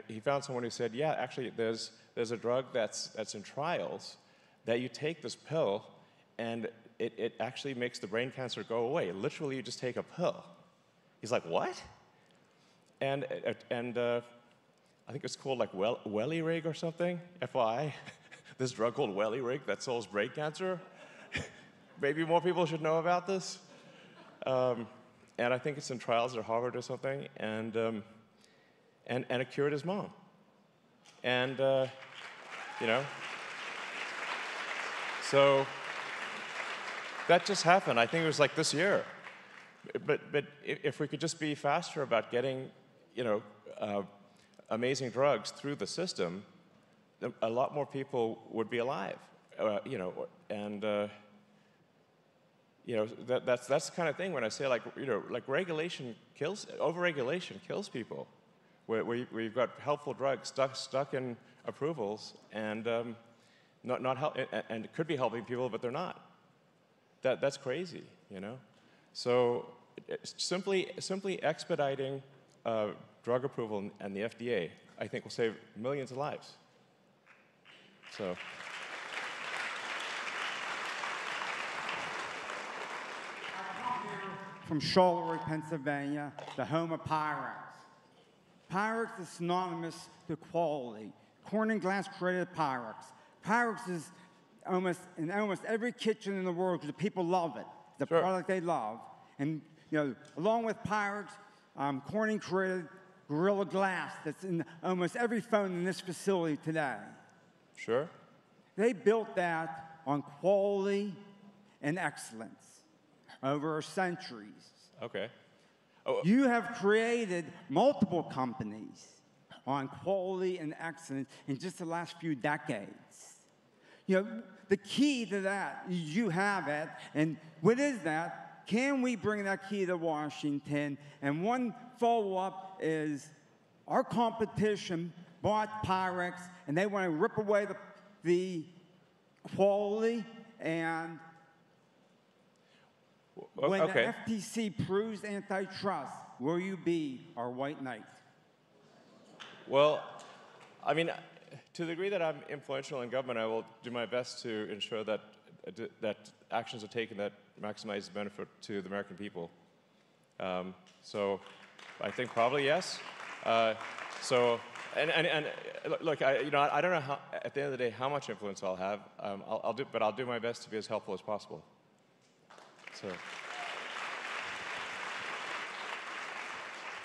he found someone who said, yeah, actually, there's a drug that's in trials that you take this pill, and it actually makes the brain cancer go away. Literally, you just take a pill. He's like, what? And I think it's called like Wellirig or something, FYI. This drug called Wellirig that solves brain cancer. Maybe more people should know about this. And I think it's in trials at Harvard or something, and it cured his mom. And, you know, so that just happened. I think it was like this year. But if we could just be faster about getting, you know, amazing drugs through the system, a lot more people would be alive, you know, and, you know, that's the kind of thing when I say, like, you know, like overregulation kills people, where you've got helpful drugs stuck in approvals and not help, and it could be helping people, but they're not. That's crazy, you know. So simply expediting drug approval and the FDA, I think, will save millions of lives. So. From Charlotte, Pennsylvania, the home of Pyrex. Pyrex is synonymous to quality. Corning Glass created Pyrex. Pyrex is in almost every kitchen in the world because the people love it. It's the product they love. And, you know, along with Pyrex, Corning created Gorilla Glass that's in almost every phone in this facility today. Sure. They built that on quality and excellence over centuries. Okay. Oh. You have created multiple companies on quality and excellence in just the last few decades. You know, the key to that is you have it, and what is that? Can we bring that key to Washington? And one follow-up is our competition bought Pyrex, and they want to rip away the quality, and when the FTC proves antitrust, will you be our white knight? Well, I mean, to the degree that I'm influential in government, I will do my best to ensure that actions are taken that maximize the benefit to the American people. So I think probably yes. So, and look, I don't know how, at the end of the day, how much influence I'll have. But I'll do my best to be as helpful as possible. So.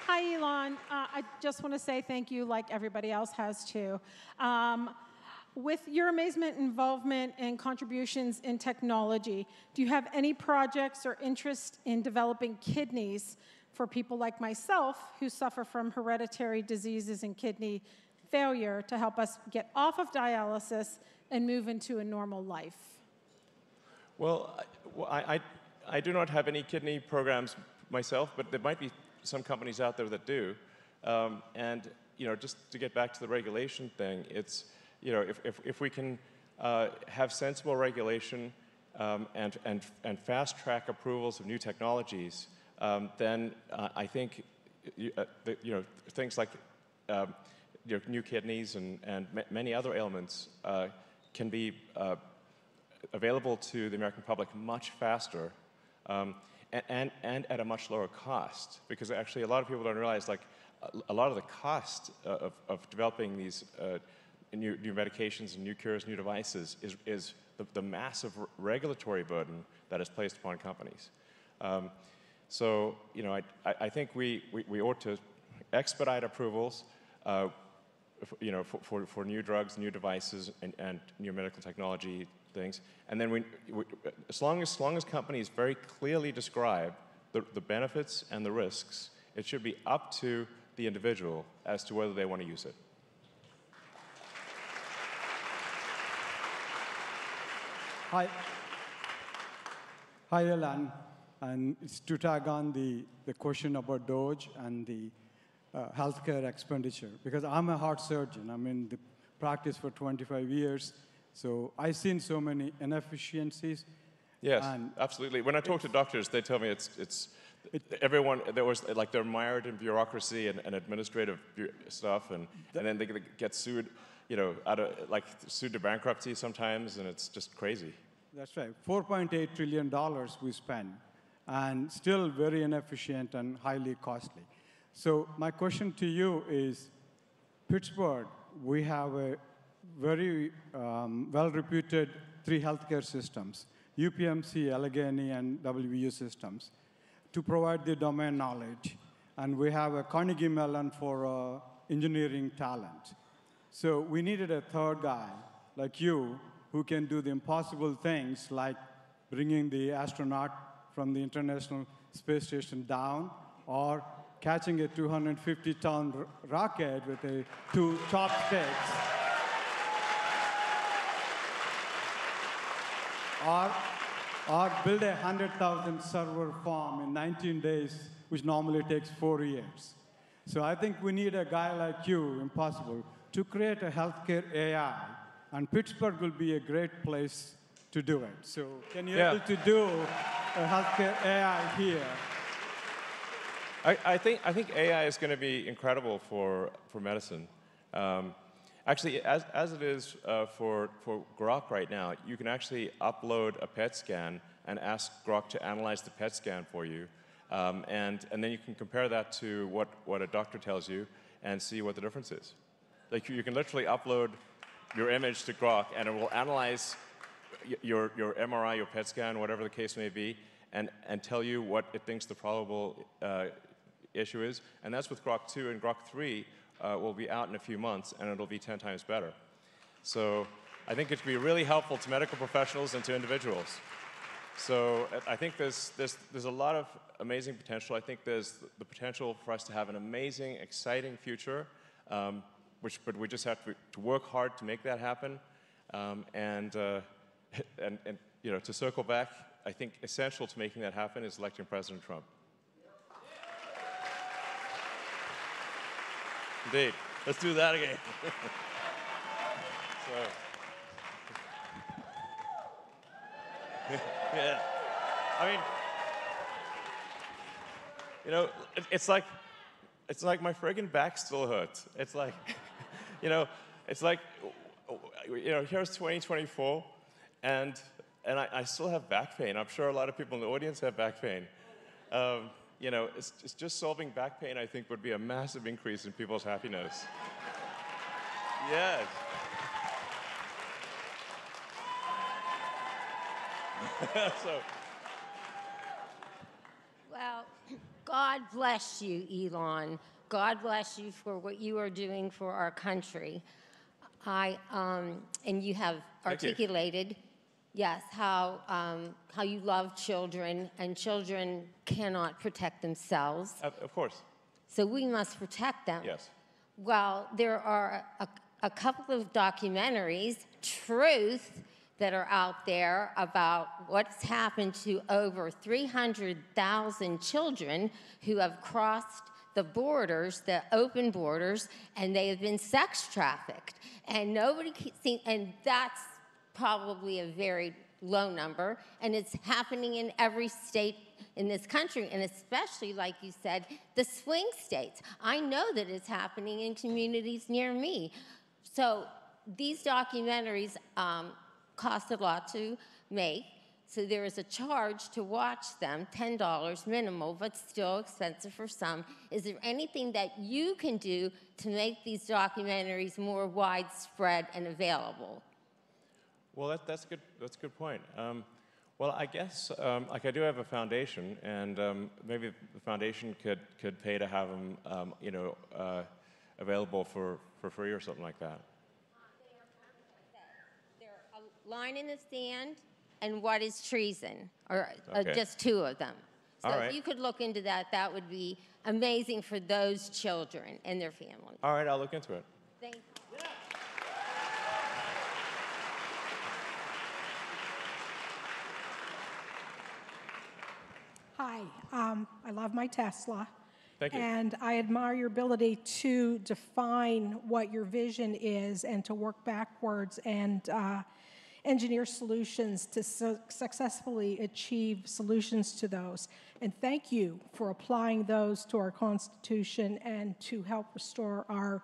Hi, Elon. I just want to say thank you, like everybody else has too. With your amazement, involvement, and contributions in technology, do you have any projects or interest in developing kidneys for people like myself who suffer from hereditary diseases and kidney failure to help us get off of dialysis and move into a normal life? Well, I do not have any kidney programs myself, but there might be some companies out there that do. And just to get back to the regulation thing, it's if we can have sensible regulation and fast track approvals of new technologies, then I think things like new kidneys and many other ailments can be available to the American public much faster and at a much lower cost. Because actually a lot of people don't realize, like, a lot of the cost of developing these new medications and new cures, new devices is the massive regulatory burden that is placed upon companies. So, I think we ought to expedite approvals, for new drugs, new devices, and new medical technology things. And then as long as companies very clearly describe the benefits and the risks, it should be up to the individual as to whether they want to use it. Hi, Elon. And it's to tag on the question about DOGE and the healthcare expenditure. Because I'm a heart surgeon. I'm in the practice for 25 years. So I've seen so many inefficiencies. Yes, absolutely. When I talk to doctors, they tell me everyone, they're mired in bureaucracy and administrative stuff, and then they get sued, sued to bankruptcy sometimes, and it's just crazy. That's right. $4.8 trillion we spend, and still very inefficient and highly costly. So my question to you is, Pittsburgh, we have a very well-reputed 3 healthcare systems, UPMC, Allegheny, and WVU systems, to provide the domain knowledge. And we have a Carnegie Mellon for engineering talent. So we needed a third guy like you who can do the impossible things like bringing the astronaut from the International Space Station down, or catching a 250-ton rocket with 2 chopsticks. Or build a 100,000 server farm in 19 days, which normally takes 4 years. So I think we need a guy like you, impossible, to create a healthcare AI, and Pittsburgh will be a great place to do it. So can you able to do a healthcare AI here? I think AI is going to be incredible for medicine. Actually, as it is for Grok right now, you can actually upload a PET scan and ask Grok to analyze the PET scan for you. And then you can compare that to what a doctor tells you and see what the difference is. Like, you can literally upload your image to Grok, and it will analyze your MRI, your PET scan, whatever the case may be, and tell you what it thinks the probable issue is. And that's with Grok 2, and Grok 3 will be out in a few months, and it'll be 10 times better. So I think it could be really helpful to medical professionals and to individuals. So I think there's a lot of amazing potential. I think there's the potential for us to have an amazing, exciting future, but we just have to work hard to make that happen. And to circle back, I think essential to making that happen is electing President Trump. Indeed. Let's do that again. Yeah. I mean, it's like my friggin' back still hurts. It's like, here's 2024, and I still have back pain. I'm sure a lot of people in the audience have back pain. It's just solving back pain, I think, would be a massive increase in people's happiness. Yes. Well, God bless you, Elon. God bless you for what you are doing for our country. And you have articulated, yes, how you love children, and children cannot protect themselves. Of course. So we must protect them. Yes. Well, there are a couple of documentaries, Truth, that are out there about what's happened to over 300,000 children who have crossed the borders, the open borders, and they have been sex trafficked. And nobody keeps seeing, and that's probably a very low number, and it's happening in every state in this country, and especially, like you said, the swing states. I know that it's happening in communities near me. So these documentaries cost a lot to make, so there is a charge to watch them, $10 minimal, but still expensive for some. Is there anything that you can do to make these documentaries more widespread and available? Well, that's a good point. Well, I guess like I do have a foundation, and maybe the foundation could pay to have them, available for free or something like that. They're a line in the sand, and what is treason, or Okay. just two of them. So All right. if you could look into that, that would be amazing for those children and their families. All right, I'll look into it. Thank you. Hi, I love my Tesla. Thank you. And I admire your ability to define what your vision is and to work backwards and engineer solutions to successfully achieve solutions to those. And thank you for applying those to our Constitution and to help restore our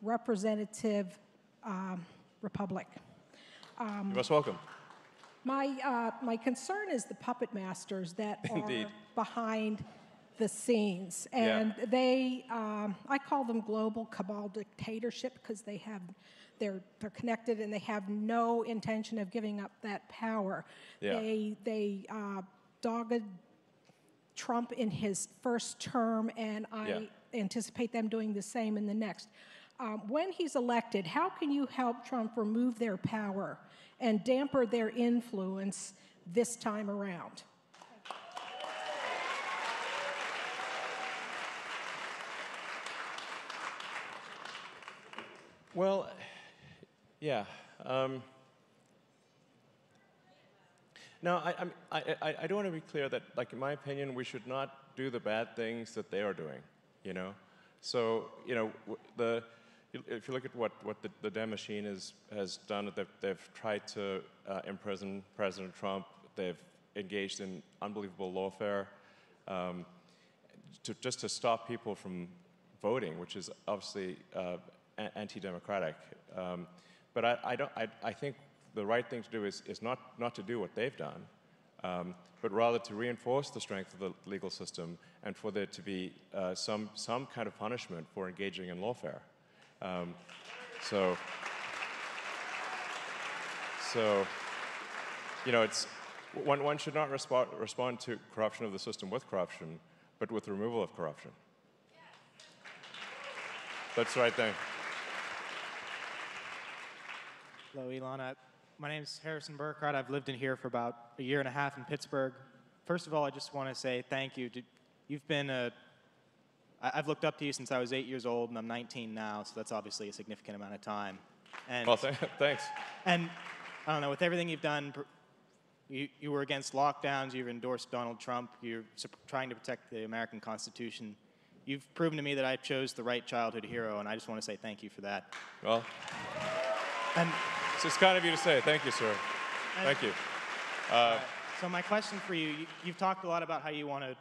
representative republic. You're most welcome. My concern is the puppet masters that Indeed. are behind the scenes, and they I call them global cabal dictatorship because they're connected and they have no intention of giving up that power. Yeah. They dogged Trump in his first term, and I anticipate them doing the same in the next. When he's elected, how can you help Trump remove their power and damper their influence this time around? Well, yeah. Now, I do want to be clear that, like, in my opinion, we should not do the bad things that they are doing, you know? So, you know, if you look at what the Dem machine has done, they've tried to imprison President Trump. They've engaged in unbelievable lawfare just to stop people from voting, which is obviously anti-democratic. But I think the right thing to do is not to do what they've done, but rather to reinforce the strength of the legal system and for there to be some kind of punishment for engaging in lawfare. So, you know, one should not respond to corruption of the system with corruption, but with removal of corruption. That's the right thing. Hello, Elon. My name is Harrison Burkhardt. I've lived in here for about a year and a half in Pittsburgh. First of all, I just want to say thank you. You've been I've looked up to you since I was 8 years old, and I'm 19 now, so that's obviously a significant amount of time. And, well, thanks. And I don't know, with everything you've done, you were against lockdowns, you've endorsed Donald Trump, you're trying to protect the American Constitution. You've proven to me that I chose the right childhood hero, and I just want to say thank you for that. Well, and it's kind of you to say. Thank you, sir. Thank you. So my question for you, you've talked a lot about how you want to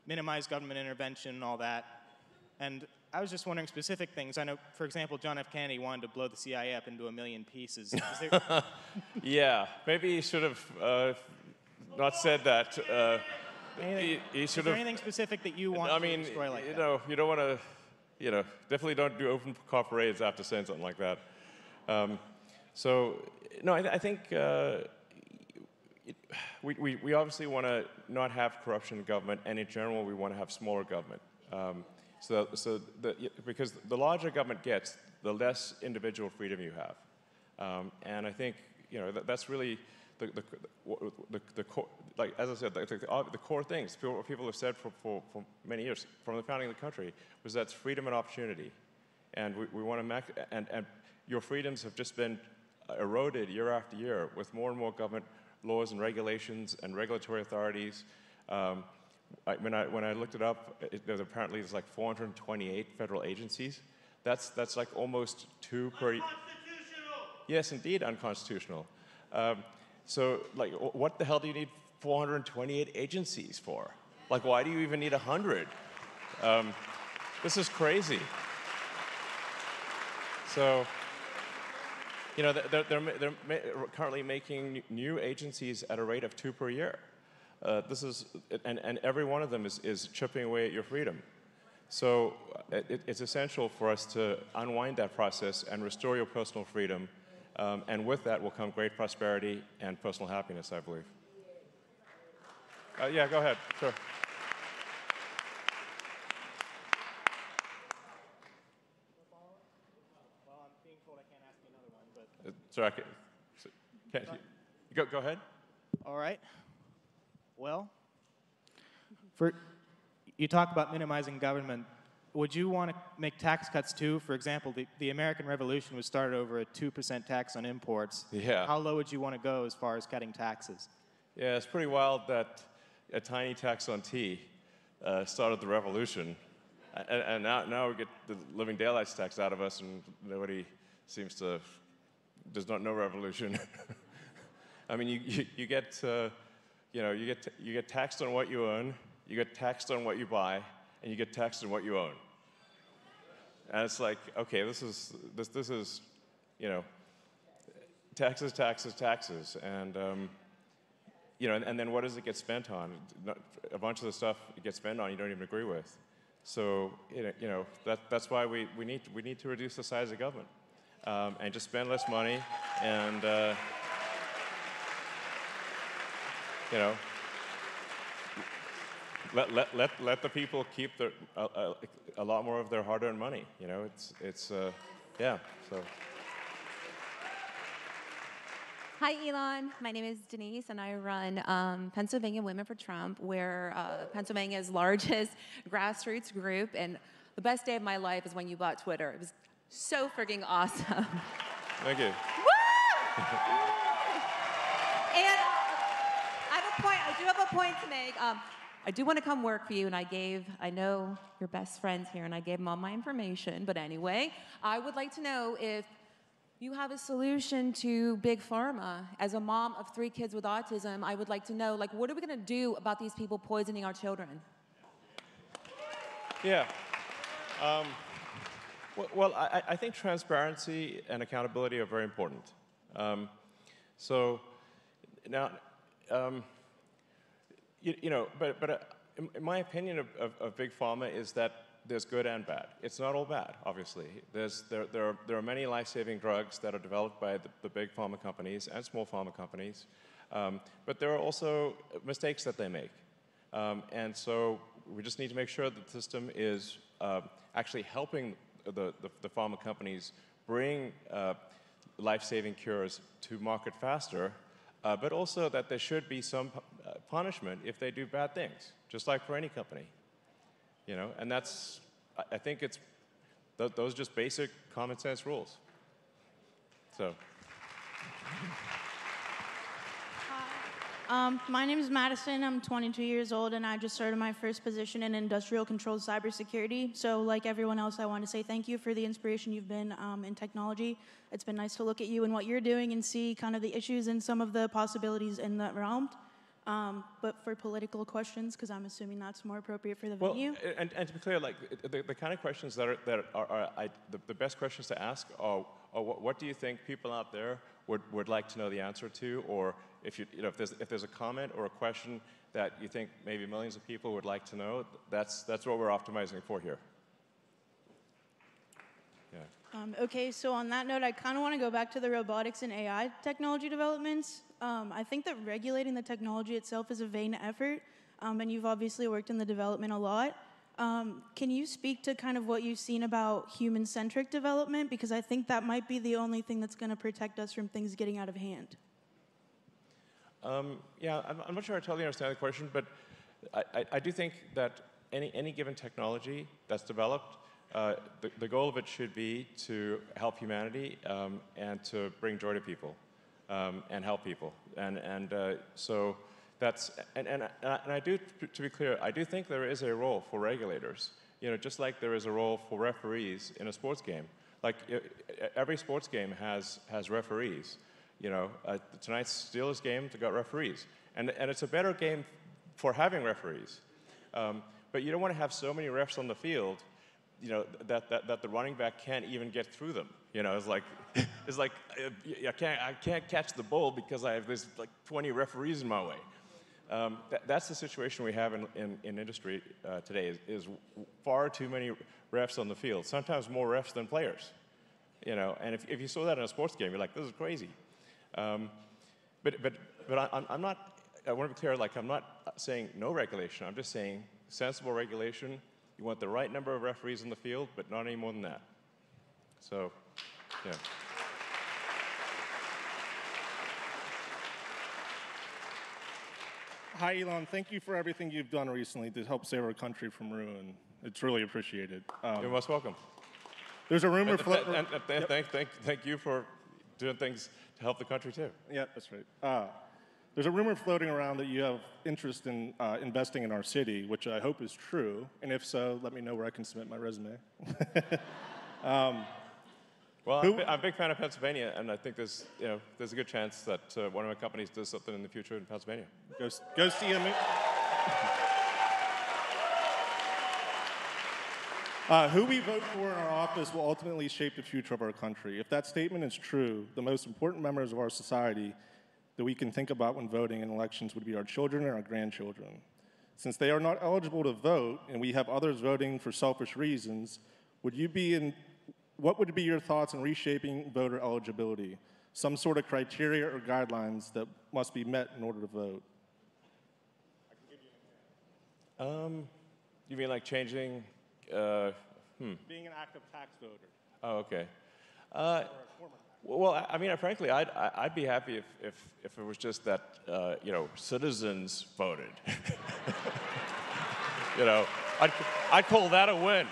minimize government intervention and all that. And I was just wondering specific things. I know, for example, John F. Kennedy wanted to blow the CIA up into 1,000,000 pieces. Yeah, maybe he should have not said that. He should is there have. Anything specific that you want to destroy like that? Know, you don't want to, definitely don't do open car parades after saying something like that. So, no, I think we obviously want to not have corruption in government, and in general, we want to have smaller government. Because the larger government gets, the less individual freedom you have. And I think that's really the core, like as I said, the core things people have said for many years from the founding of the country was that's freedom and opportunity, and we want to and your freedoms have just been eroded year after year with more and more government laws and regulations and regulatory authorities. When I looked it up, apparently there's like 428 federal agencies. That's like almost 2 per. Yes, indeed, unconstitutional. So, like, what the hell do you need 428 agencies for? Like, why do you even need 100? This is crazy. So, they're currently making new agencies at a rate of 2 per year. And every one of them is chipping away at your freedom. So, it's essential for us to unwind that process and restore your personal freedom. And with that will come great prosperity and personal happiness, I believe. Yeah, go ahead. Sure. Well, I'm being told I can't ask you another one, but... Go ahead. All right. Well, you talk about minimizing government. Would you want to make tax cuts too? For example, the American Revolution was started over a 2% tax on imports. Yeah. How low would you want to go as far as cutting taxes? Yeah, it's pretty wild that a tiny tax on tea started the revolution. And now we get the living daylights tax out of us, and nobody does not know revolution. I mean, you get taxed on what you earn, you get taxed on what you buy, and you get taxed on what you own. And it's like, okay, this is taxes, taxes, taxes, and and then what does it get spent on? A bunch of the stuff it gets spent on you don't even agree with. So that's why we need to reduce the size of government and just spend less money and let the people keep a lot more of their hard-earned money. Yeah. So. Hi, Elon. My name is Denise, and I run Pennsylvania Women for Trump. We're Pennsylvania's largest grassroots group, and the best day of my life is when you bought Twitter. It was so freaking awesome. Thank you. Woo! And I do have a point to make. I do want to come work for you, and I know your best friends here, and I gave them all my information. But anyway, I would like to know if you have a solution to Big Pharma. As a mom of 3 kids with autism, I would like to know, like, what are we going to do about these people poisoning our children? Yeah. Well, I think transparency and accountability are very important. So now, but in my opinion of Big Pharma is that there's good and bad. It's not all bad, obviously. There are many life-saving drugs that are developed by the big pharma companies and small pharma companies, but there are also mistakes that they make. And so we just need to make sure that the system is actually helping the pharma companies bring life-saving cures to market faster, but also that there should be some punishment if they do bad things, just like for any company. And that's, I think it's, those are just basic common sense rules. So. My name is Madison. I'm 22 years old, and I just started my first position in industrial controlled cybersecurity. So like everyone else, I want to say thank you for the inspiration you've been in technology. It's been nice to look at you and what you're doing and see kind of the issues and some of the possibilities in that realm. But for political questions, because I'm assuming that's more appropriate for the venue. And to be clear, like the kind of questions that are the best questions to ask are what do you think people out there would like to know the answer to, or if there's a comment or a question that you think maybe millions of people would like to know, that's what we're optimizing for here. Yeah. Okay, so on that note, I kind of want to go back to the robotics and AI technology developments. I think that regulating the technology itself is a vain effort, and you've obviously worked in the development a lot. Can you speak to kind of what you've seen about human-centric development? Because I think that might be the only thing that's going to protect us from things getting out of hand. Yeah, I'm not sure I totally understand the question, but I do think that any given technology that's developed, the goal of it should be to help humanity and to bring joy to people and help people. So that's, and I do, to be clear, I do think there is a role for regulators, just like there is a role for referees in a sports game. Like every sports game has referees. Tonight's Steelers game, they got referees. And it's a better game for having referees. But you don't want to have so many refs on the field, that the running back can't even get through them. It's like I can't catch the ball because I have this 20 referees in my way. That's the situation we have in industry today. Is far too many refs on the field. Sometimes more refs than players. And if you saw that in a sports game, you're like, this is crazy. But I'm not. I want to be clear. I'm not saying no regulation. I'm just saying sensible regulation. You want the right number of referees in the field, but not any more than that. So, yeah. Hi, Elon. Thank you for everything you've done recently to help save our country from ruin. It's really appreciated. You're most welcome. There's a rumor floating. Thank you for doing things to help the country too. Yeah, that's right. There's a rumor floating around that you have interest in investing in our city, which I hope is true. And if so, let me know where I can submit my resume. Well, I'm a big fan of Pennsylvania, and I think there's a good chance that one of my companies does something in the future in Pennsylvania. Go see him. Who we vote for in our office will ultimately shape the future of our country. If that statement is true, the most important members of our society that we can think about when voting in elections would be our children and our grandchildren. Since they are not eligible to vote, and we have others voting for selfish reasons, what would be your thoughts on reshaping voter eligibility? Some sort of criteria or guidelines that must be met in order to vote? You mean like changing? Being an active tax voter. Oh, okay. Well, I mean, frankly, I'd be happy if it was just that citizens voted. I'd call that a win.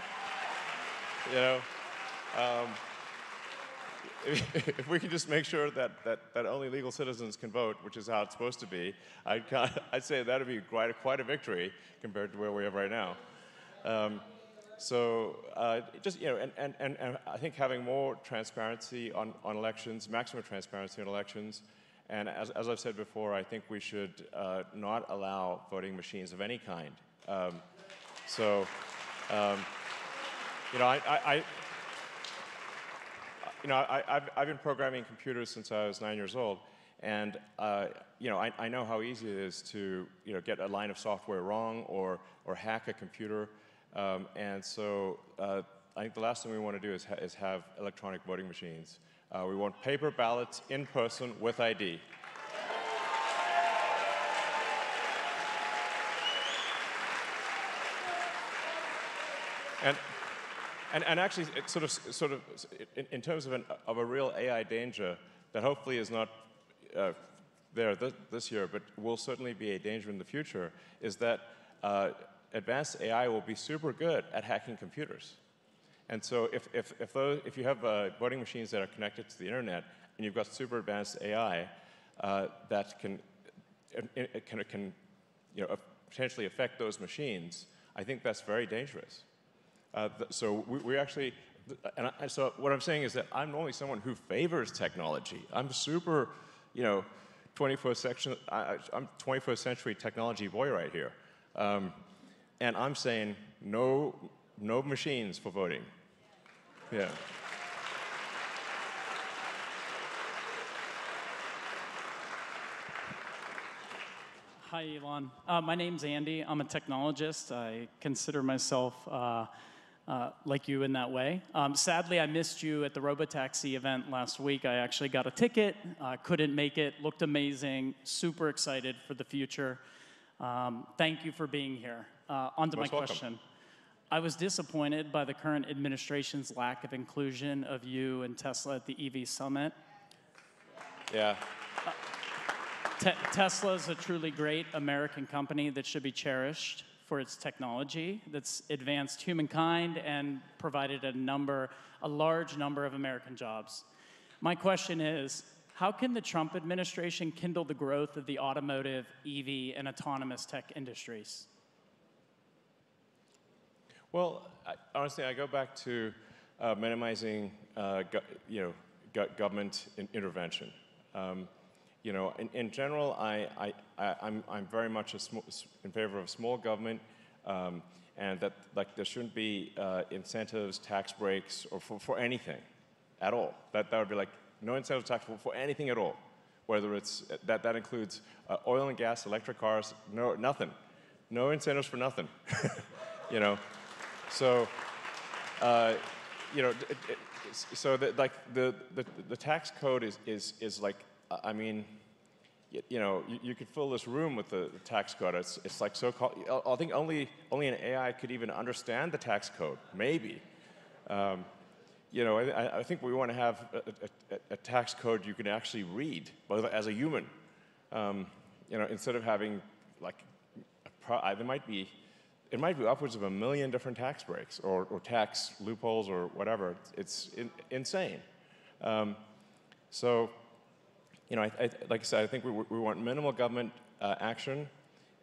If we could just make sure that only legal citizens can vote, which is how it's supposed to be, I'd say that would be quite a victory compared to where we are right now. And I think having more transparency on elections, maximum transparency on elections, and as I've said before, I think we should not allow voting machines of any kind. I've been programming computers since I was 9 years old, and I know how easy it is to get a line of software wrong or hack a computer. And so I think the last thing we want to do is have electronic voting machines. We want paper ballots in person with ID. And actually, it's sort of in terms of a real AI danger that hopefully is not there this year, but will certainly be a danger in the future, is that advanced AI will be super good at hacking computers. And so if you have voting machines that are connected to the internet and you've got super advanced AI that can potentially affect those machines, I think that's very dangerous. So we actually, so what I'm saying is that I'm normally someone who favors technology. I'm super, 21st century technology boy right here. And I'm saying no machines for voting. Yeah. Hi, Elon. My name's Andy. I'm a technologist. I consider myself like you in that way. Sadly, I missed you at the Robotaxi event last week. I actually got a ticket, couldn't make it, looked amazing, super excited for the future. Thank you for being here. On to my question. I was disappointed by the current administration's lack of inclusion of you and Tesla at the EV summit. Yeah. Tesla is a truly great American company that should be cherished for its technology that's advanced humankind and provided a large number of American jobs. My question is, how can the Trump administration kindle the growth of the automotive, EV, and autonomous tech industries? Well, honestly, I go back to minimizing, government intervention. In general, I'm very much in favor of small government, and that there shouldn't be incentives, tax breaks, or for anything at all. That would be no incentive tax for anything at all. Whether it's that includes oil and gas, electric cars, nothing, no incentives for nothing. So so the tax code is like, I mean, you could fill this room with the tax code. It's like so-called. I think only an AI could even understand the tax code. Maybe. I think we want to have a tax code you can actually read, both as a human. Instead of having it might be upwards of 1 million different tax breaks or tax loopholes or whatever. It's insane. Like I said, I think we want minimal government action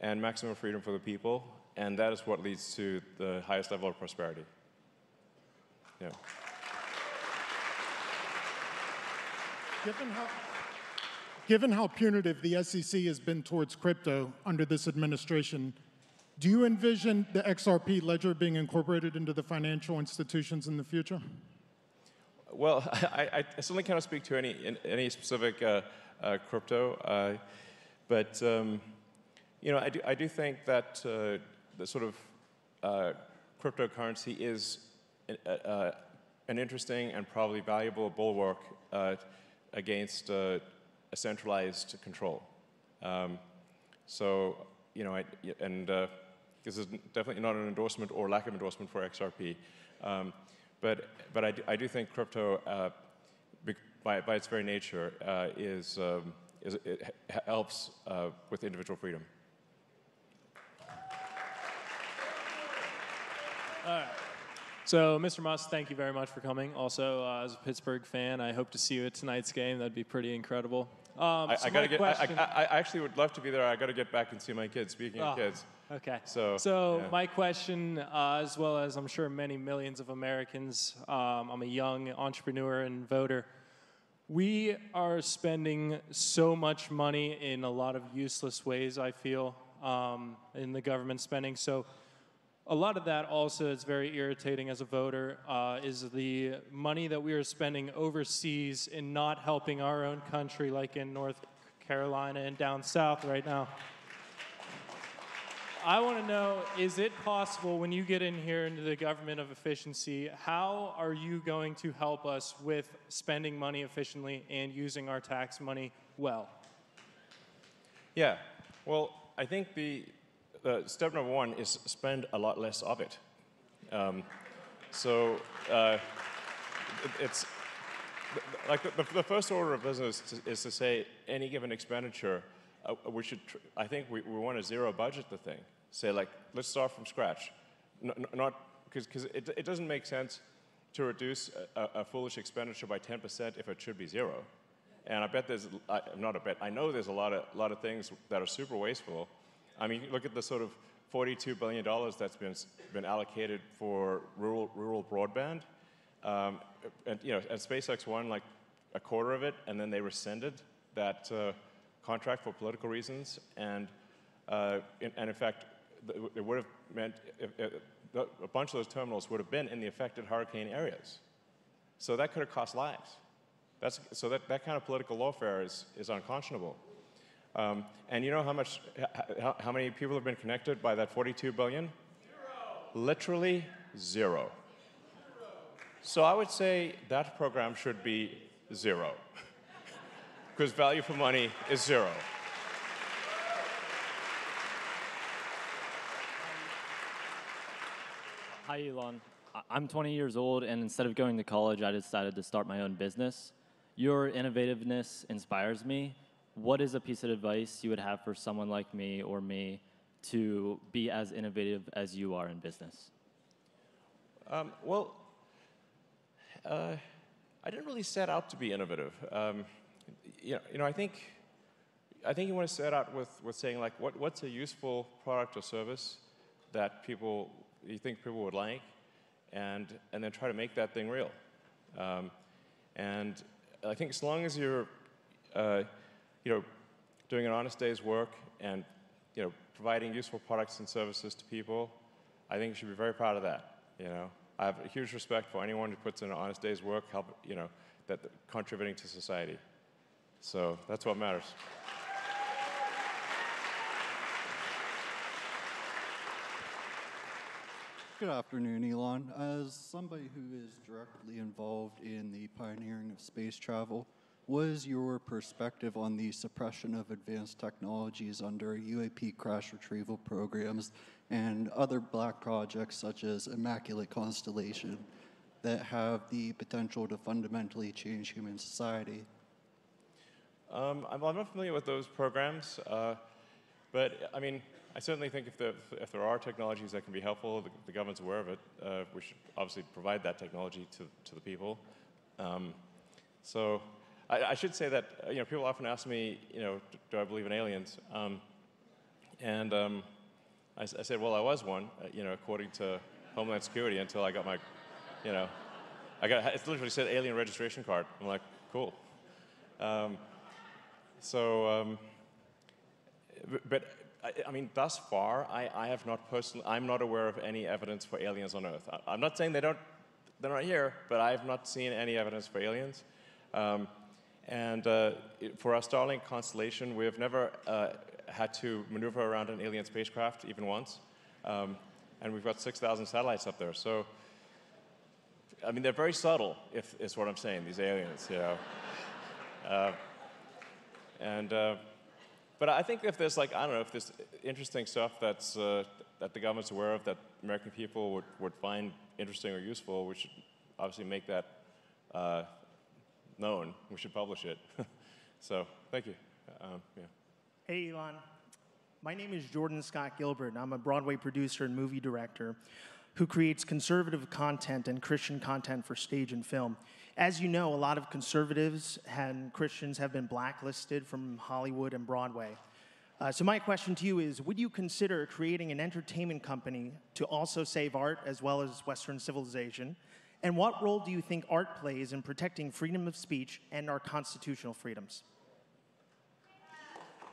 and maximum freedom for the people, and that is what leads to the highest level of prosperity. Yeah. Given how punitive the SEC has been towards crypto under this administration, do you envision the XRP ledger being incorporated into the financial institutions in the future? Well, I certainly cannot speak to any specific crypto, but I do think that the sort of cryptocurrency is an interesting and probably valuable bulwark against a centralized control. This is definitely not an endorsement or lack of endorsement for XRP. But I do think crypto, by its very nature, it helps with individual freedom. All right. So, Mr. Musk, thank you very much for coming. Also, as a Pittsburgh fan, I hope to see you at tonight's game. That'd be pretty incredible. I actually would love to be there. I got to get back and see my kids. Speaking of kids. Okay. So my question, as well as I'm sure many millions of Americans, I'm a young entrepreneur and voter. We are spending so much money in a lot of useless ways, I feel, in the government spending. So a lot of that also is very irritating as a voter, is the money that we are spending overseas and not helping our own country, like in North Carolina and down south right now. I want to know, is it possible when you get in here into the government of efficiency, how are you going to help us with spending money efficiently and using our tax money well? Yeah, well, I think step number one is spend a lot less of it. It's like the first order of business is to say any given expenditure, I think we want to zero budget the thing. Say let's start from scratch. Not because it doesn't make sense to reduce a foolish expenditure by 10% if it should be zero. And I bet I know there's a lot of things that are super wasteful. I mean, look at the sort of $42 billion that's been allocated for rural broadband, and SpaceX won like a quarter of it, and then they rescinded that contract for political reasons, and in fact, it would have meant a bunch of those terminals would have been in the affected hurricane areas, so that could have cost lives. That kind of political lawfare is unconscionable. And you know how many people have been connected by that 42 billion? 0. Literally 0. So I would say that program should be 0. Because value for money is 0. Hi, Elon. I'm 20 years old, and instead of going to college, I decided to start my own business. Your innovativeness inspires me. What is a piece of advice you would have for someone like me or me to be as innovative as you are in business? Well, I didn't really set out to be innovative. I think you want to set out with saying like, what's a useful product or service that you think people would like, and then try to make that thing real. And I think as long as you're, doing an honest day's work and providing useful products and services to people, I think you should be very proud of that. I have a huge respect for anyone who puts in an honest day's work, that contributing to society. So that's what matters. Good afternoon, Elon. As somebody who is directly involved in the pioneering of space travel, what is your perspective on the suppression of advanced technologies under UAP crash retrieval programs and other black projects such as Immaculate Constellation that have the potential to fundamentally change human society? I'm not familiar with those programs, but I mean, I certainly think if there are technologies that can be helpful, the government's aware of it, we should obviously provide that technology to the people. So I should say that people often ask me, do I believe in aliens? I said, well, I was one, according to Homeland Security until I got my, it literally said alien registration card. I'm like, cool. But I mean, thus far, I'm not aware of any evidence for aliens on Earth. I'm not saying they're not here, but I've not seen any evidence for aliens. For our Starlink constellation, we have never had to maneuver around an alien spacecraft even once. And we've got 6,000 satellites up there. So, I mean, they're very subtle, is what I'm saying, these aliens, But I think if there's if there's interesting stuff that the government's aware of that American people would find interesting or useful, we should obviously make that known. We should publish it. So, thank you. Hey, Elon. My name is Jordan Scott Gilbert, and I'm a Broadway producer and movie director who creates conservative content and Christian content for stage and film. As you know, a lot of conservatives and Christians have been blacklisted from Hollywood and Broadway. So my question to you is, would you consider creating an entertainment company to also save art as well as Western civilization? And what role do you think art plays in protecting freedom of speech and our constitutional freedoms?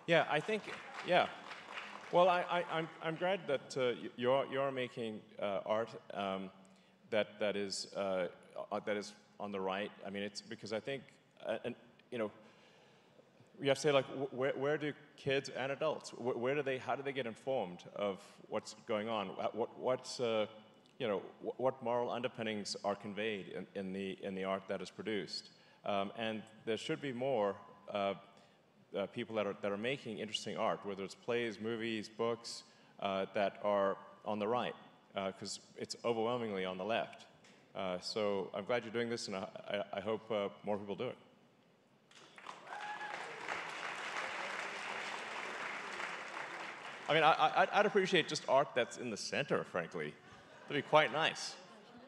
Yeah, I think, yeah. Well, I'm glad that you're making art that is on the right. I mean, it's because I think, we have to say, like, where do kids and adults, how do they get informed of what's going on? What moral underpinnings are conveyed in the art that is produced? And there should be more people that are making interesting art, whether it's plays, movies, books, that are on the right, because it's overwhelmingly on the left. So I'm glad you're doing this, and I hope more people do it. I mean, I'd appreciate just art that's in the center, frankly. That'd be quite nice.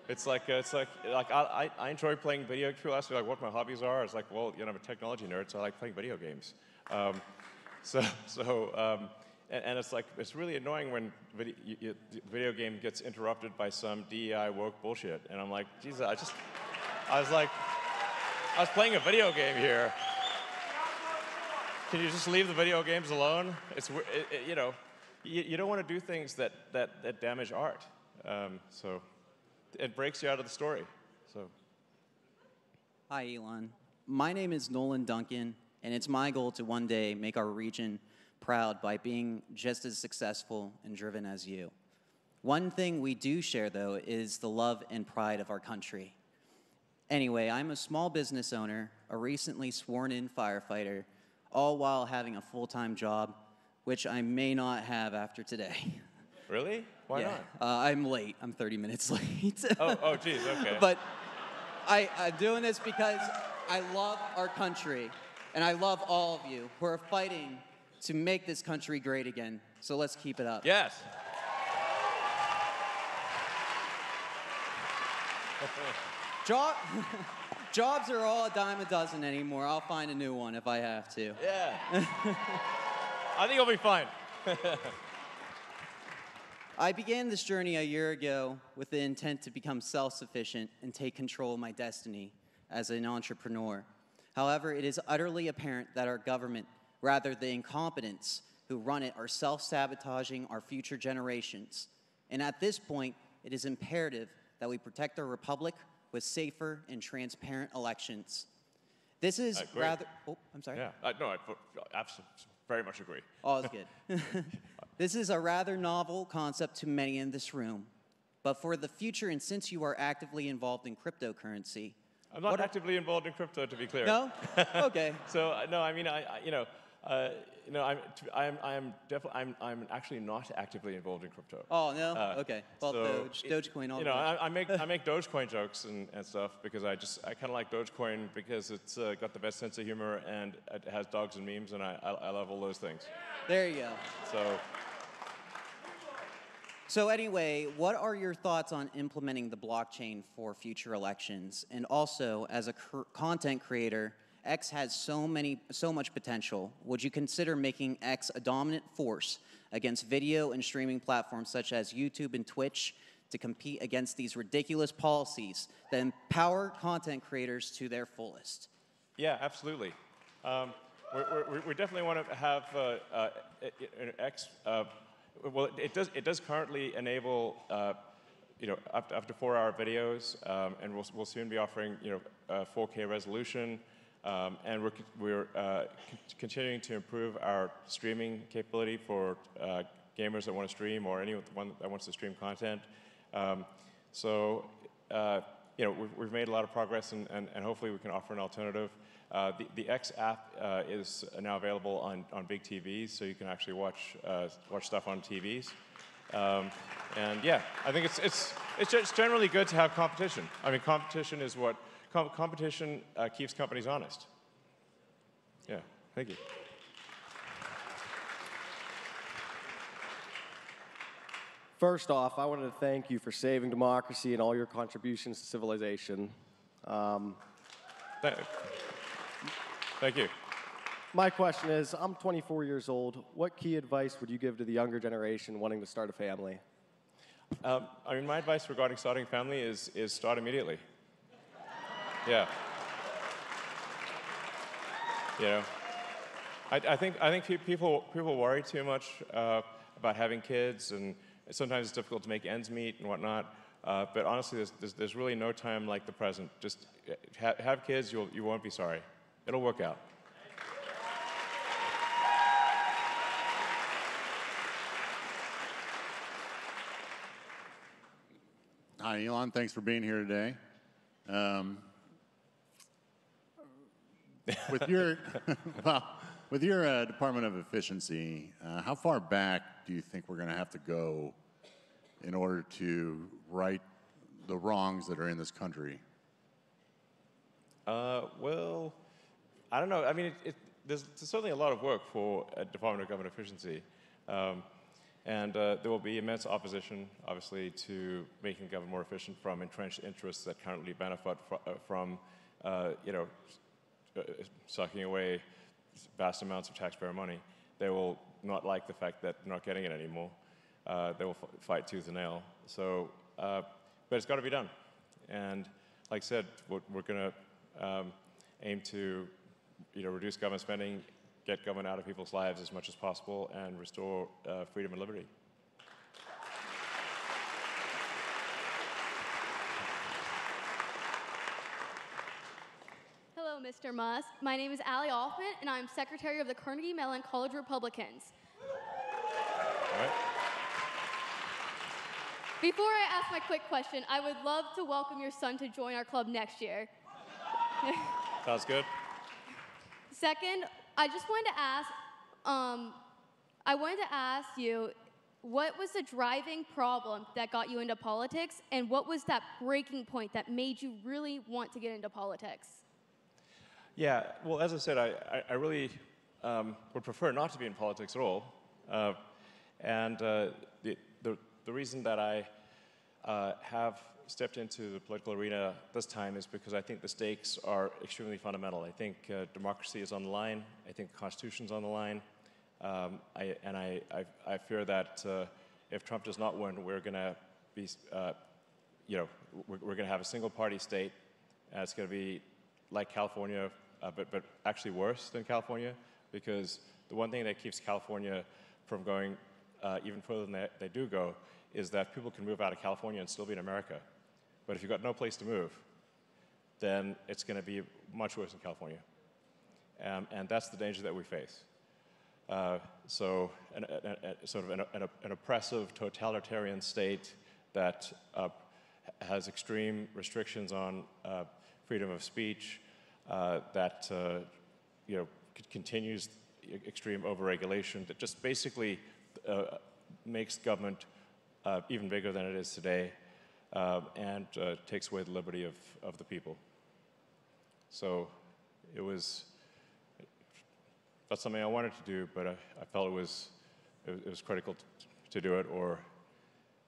It's like I enjoy playing video games. People ask me like what my hobbies are. It's like, well, I'm a technology nerd, so I like playing video games. And it's like, it's really annoying when the video game gets interrupted by some DEI woke bullshit. And I'm like, Jesus, I was playing a video game here. Can you just leave the video games alone? You don't want to do things that damage art. So it breaks you out of the story. So. Hi, Elon. My name is Nolan Duncan, and it's my goal to one day make our region proud by being just as successful and driven as you. One thing we do share, though, is the love and pride of our country. Anyway, I'm a small business owner, a recently sworn-in firefighter, all while having a full-time job, which I may not have after today. Really? Why yeah. not? I'm late. I'm 30 minutes late. Oh, geez, okay. But I'm doing this because I love our country, and I love all of you who are fighting to make this country great again. So let's keep it up. Yes. Jobs are all a dime a dozen anymore. I'll find a new one if I have to. Yeah. I think you'll be fine. I began this journey a year ago with the intent to become self-sufficient and take control of my destiny as an entrepreneur. However, it is utterly apparent that our government, rather the incompetents who run it, are self-sabotaging our future generations. And at this point, it is imperative that we protect our republic with safer and transparent elections. This is rather... Oh, I'm sorry. Yeah, no, I absolutely, very much agree. Oh, that's good. This is a rather novel concept to many in this room. But for the future, and since you are actively involved in cryptocurrency... I'm not actively involved in crypto, to be clear. No? Okay. So, no, I mean, I'm actually not actively involved in crypto. Oh, no? Okay. Well, so Dogecoin, all you know, I make Dogecoin jokes and stuff because I kind of like Dogecoin because it's got the best sense of humor and it has dogs and memes and I love all those things. There you go. So anyway, what are your thoughts on implementing the blockchain for future elections? And also, as a content creator, X has so much potential. Would you consider making X a dominant force against video and streaming platforms such as YouTube and Twitch to compete against these ridiculous policies that empower content creators to their fullest? Yeah, absolutely. We definitely want to have X. Well, it does currently enable up to 4-hour videos, and we'll soon be offering 4K resolution. And we're continuing to improve our streaming capability for gamers that want to stream or anyone that wants to stream content. We've made a lot of progress, and hopefully we can offer an alternative. The X app is now available on big TVs, so you can actually watch stuff on TVs. And yeah, I think it's just generally good to have competition. I mean, competition is what competition keeps companies honest. Yeah, thank you. First off, I wanted to thank you for saving democracy and all your contributions to civilization. Thank you. My question is, I'm 24 years old. What key advice would you give to the younger generation wanting to start a family? I mean, my advice regarding starting a family is start immediately. Yeah. You know, I think people worry too much about having kids, and sometimes it's difficult to make ends meet and whatnot. But honestly, there's really no time like the present. Just have kids. You won't be sorry. It'll work out. Hi, Elon. Thanks for being here today. With your Department of Efficiency, how far back do you think we're going to have to go in order to right the wrongs that are in this country? Well, I don't know. I mean, there's certainly a lot of work for Department of Government Efficiency. And there will be immense opposition, obviously, to making government more efficient from entrenched interests that currently benefit from sucking away vast amounts of taxpayer money. They will not like the fact that they're not getting it anymore. They will fight tooth and nail. So, but it's got to be done. And like I said, we're going to aim to reduce government spending, get government out of people's lives as much as possible, and restore freedom and liberty. Hello, Mr. Musk. My name is Allie Hoffman, and I'm Secretary of the Carnegie Mellon College Republicans. All right. Before I ask my quick question, I would love to welcome your son to join our club next year. Sounds good. Second, I just wanted to ask, you, What was the driving problem that got you into politics, and what was that breaking point that made you really want to get into politics? Yeah, well, as I said, I really would prefer not to be in politics at all. The reason that I have stepped into the political arena this time is because I think the stakes are extremely fundamental. I think democracy is on the line. I think the Constitution's on the line. I fear that if Trump does not win, we're going to be, we're going to have a single-party state. And it's going to be like California, but actually worse than California, because the one thing that keeps California from going even further than they do go is that people can move out of California and still be in America. But if you've got no place to move, then it's going to be much worse in California. And that's the danger that we face. Sort of an oppressive, totalitarian state that has extreme restrictions on freedom of speech, that continues extreme overregulation, that just basically makes government even bigger than it is today, and takes away the liberty of the people. So that's something I wanted to do, but I felt it was critical to do it, or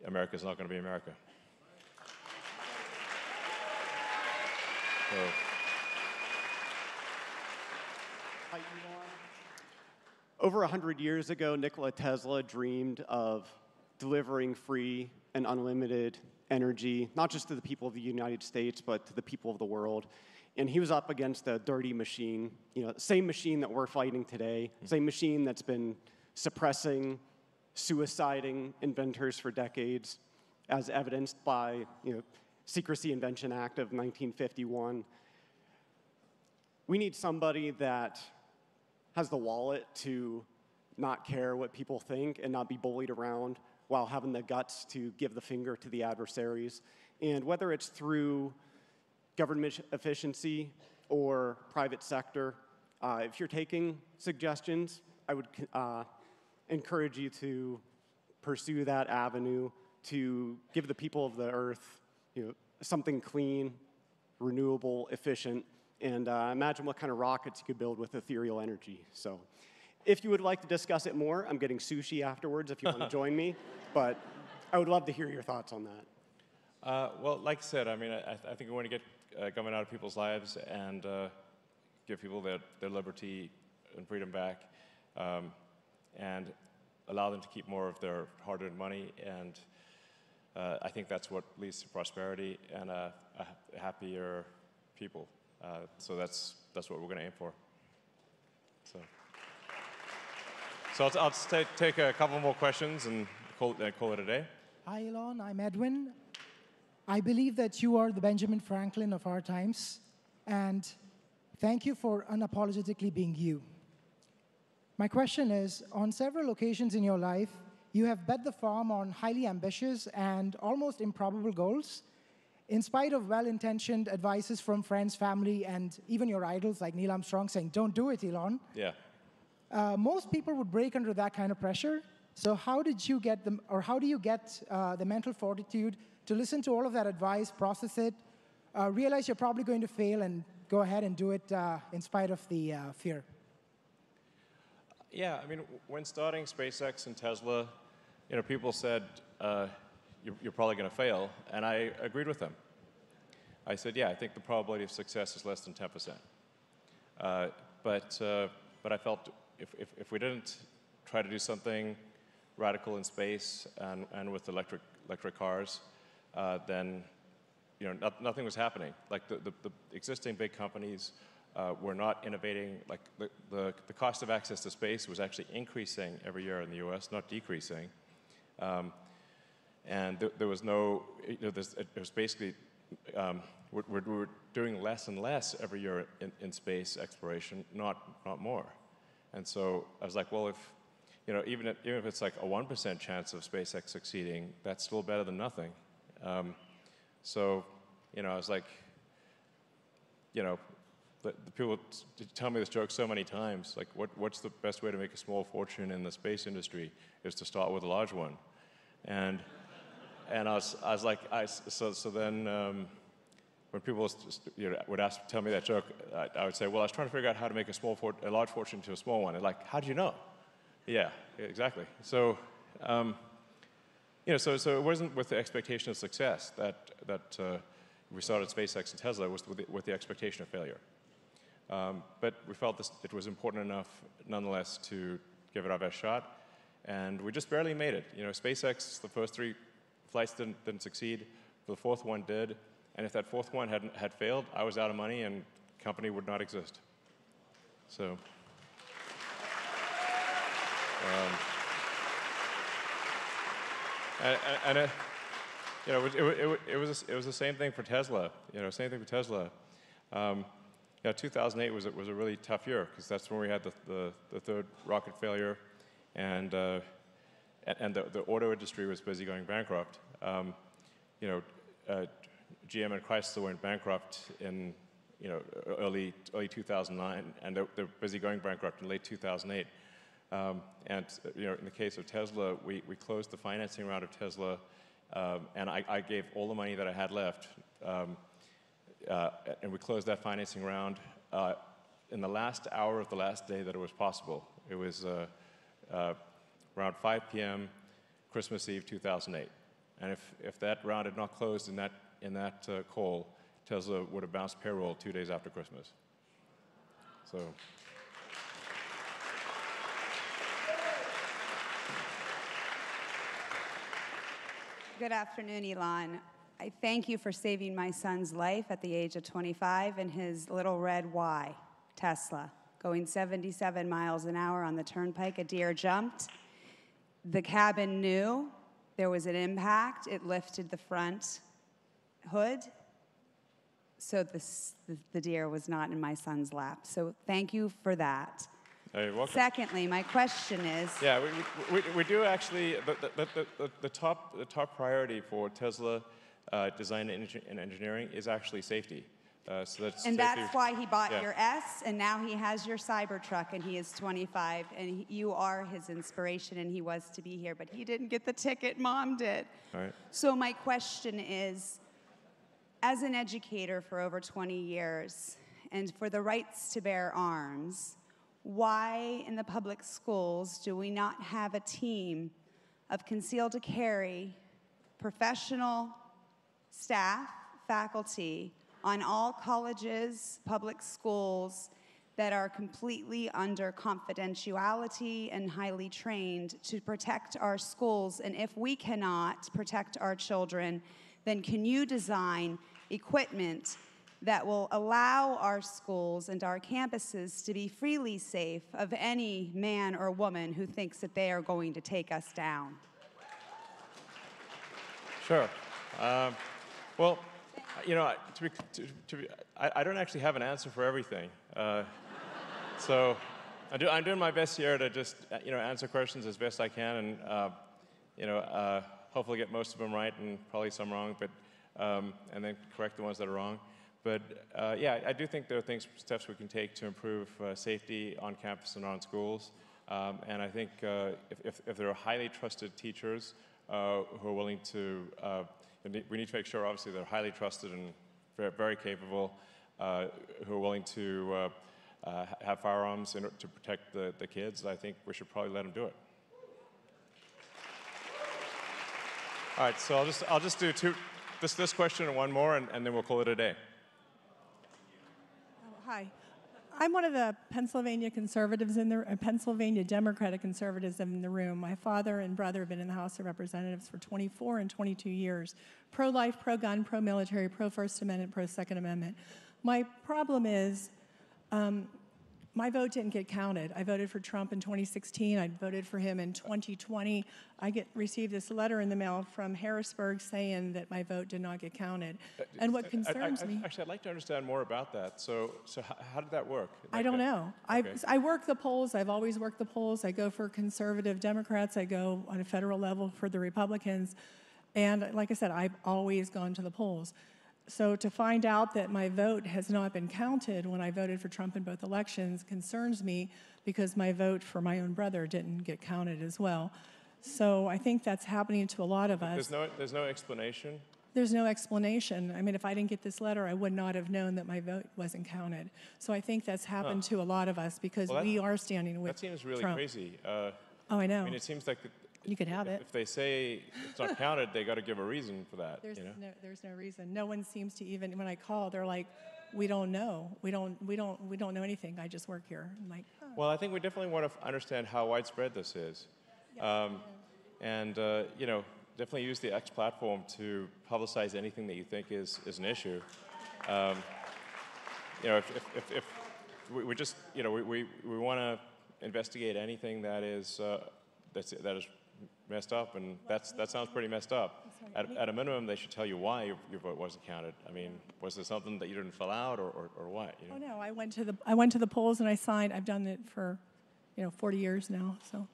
America's not going to be America. So. Over 100 years ago, Nikola Tesla dreamed of delivering free and unlimited energy, not just to the people of the United States, but to the people of the world. And he was up against a dirty machine, same machine that we're fighting today, same machine that's been suppressing, suiciding inventors for decades, as evidenced by Secrecy Invention Act of 1951. We need somebody that has the wallet to not care what people think and not be bullied around while having the guts to give the finger to the adversaries. And whether it's through government efficiency or private sector, if you're taking suggestions, I would encourage you to pursue that avenue to give the people of the earth something clean, renewable, efficient, and imagine what kind of rockets you could build with ethereal energy. So if you would like to discuss it more, I'm getting sushi afterwards if you want to join me, but I would love to hear your thoughts on that. Well, like I said, I mean, I think we want to get government out of people's lives and give people their liberty and freedom back, and allow them to keep more of their hard-earned money. And I think that's what leads to prosperity and a happier people. So that's what we're going to aim for. So I'll take a couple more questions and call it a day. Hi, Elon. I'm Edwin. I believe that you are the Benjamin Franklin of our times, and thank you for unapologetically being you. My question is, on several occasions in your life, you have bet the farm on highly ambitious and almost improbable goals, in spite of well-intentioned advices from friends, family, and even your idols like Neil Armstrong saying, "Don't do it, Elon." Yeah. Most people would break under that kind of pressure. So how do you get the mental fortitude to listen to all of that advice, process it, realize you're probably going to fail, and go ahead and do it in spite of the fear? Yeah, I mean, when starting SpaceX and Tesla, people said, you're probably going to fail, and I agreed with them. I said, yeah, I think the probability of success is less than 10%. But I felt if we didn't try to do something radical in space and with electric cars, then nothing was happening. Like the existing big companies were not innovating. Like the cost of access to space was actually increasing every year in the U.S., not decreasing. And there was no, it was basically, we're doing less and less every year in space exploration, not more. And so I was like, well, even if it's like a 1% chance of SpaceX succeeding, that's still better than nothing. So, I was like, the people tell me this joke so many times, like, what's the best way to make a small fortune in the space industry is to start with a large one. And I was like, so then when people would tell me that joke, I would say, well, I was trying to figure out how to make a large fortune into a small one. And like, how'd you know? Yeah, exactly. So, so it wasn't with the expectation of success that we started SpaceX and Tesla. It was with the expectation of failure. But we felt it was important enough, nonetheless, to give it our best shot. And we just barely made it. SpaceX, the first 3 flights didn't succeed. The 4th one did. And if that 4th one had failed, I was out of money and the company would not exist. So. It was the same thing for Tesla. Same thing for Tesla. 2008 was a really tough year because that's when we had the 3rd rocket failure, and the auto industry was busy going bankrupt. GM and Chrysler went bankrupt in early 2009, and they're busy going bankrupt in late 2008. And in the case of Tesla, we closed the financing round of Tesla, and I gave all the money that I had left, and we closed that financing round in the last hour of the last day that it was possible. It was around 5 p.m. Christmas Eve 2008, and if that round had not closed in that call, Tesla would have bounced payroll 2 days after Christmas. So. Good afternoon, Elon. I thank you for saving my son's life at the age of 25 in his little red Y, Tesla, going 77 miles an hour on the turnpike. A deer jumped. The cabin knew there was an impact. It lifted the front hood, so the deer was not in my son's lap. So thank you for that. You're welcome. Secondly, my question is... Yeah, we do actually, the top priority for Tesla design and engineering is actually safety. That's why he bought your S, and now he has your Cybertruck, and he is 25, and you are his inspiration, and he was to be here, but he didn't get the ticket, Mom did. All right. So my question is, as an educator for over 20 years, and for the rights to bear arms, why in the public schools do we not have a team of concealed carry professional staff, faculty, on all colleges, public schools that are completely under confidentiality and highly trained to protect our schools? And if we cannot protect our children, then can you design equipment that will allow our schools and our campuses to be freely safe of any man or woman who thinks that they are going to take us down? Sure. Well, I don't actually have an answer for everything. So I'm doing my best here to just answer questions as best I can, and hopefully get most of them right and probably some wrong, but and then correct the ones that are wrong. But yeah, I do think there are steps we can take to improve safety on campus and on schools. And I think if there are highly trusted teachers who are willing to, we need to make sure, obviously, they're highly trusted and very, very capable, who are willing to have firearms to protect the kids. I think we should probably let them do it. All right, so I'll just do this question and one more, and then we'll call it a day. Hi. I'm one of the Pennsylvania conservatives Pennsylvania Democratic conservatives in the room. My father and brother have been in the House of Representatives for 24 and 22 years. Pro-life, pro-gun, pro-military, pro-First Amendment, pro-Second Amendment. My problem is my vote didn't get counted. I voted for Trump in 2016. I voted for him in 2020. I received this letter in the mail from Harrisburg saying that my vote did not get counted. And what concerns me... Actually, I'd like to understand more about that. So how did that work? I don't know. Okay. I work the polls. I've always worked the polls. I go for conservative Democrats. I go on a federal level for the Republicans. And like I said, I've always gone to the polls. So to find out that my vote has not been counted when I voted for Trump in both elections concerns me, because my vote for my own brother didn't get counted as well. So I think that's happening to a lot of us. There's no explanation. There's no explanation. I mean, if I didn't get this letter, I would not have known that my vote wasn't counted. So I think that's happened to a lot of us because we are standing with That seems really Trump. crazy. Oh, I know. I mean, it seems like you could have it. If they say it's not counted, they got to give a reason for that. There's, you know? there's no reason. No one seems to even, when I call, they're like, we don't know. We don't know anything. I just work here. I'm like, oh. Well, I think we definitely want to understand how widespread this is. And, you know, definitely use the X platform to publicize anything that you think is an issue. You know, if we just, you know, we want to investigate anything that is that is messed up, and that sounds pretty messed up. At a minimum, they should tell you why your vote wasn't counted. I mean, was there something that you didn't fill out, or what? You know? Oh no, I went to the polls and I signed. I've done it for, 40 years now. So,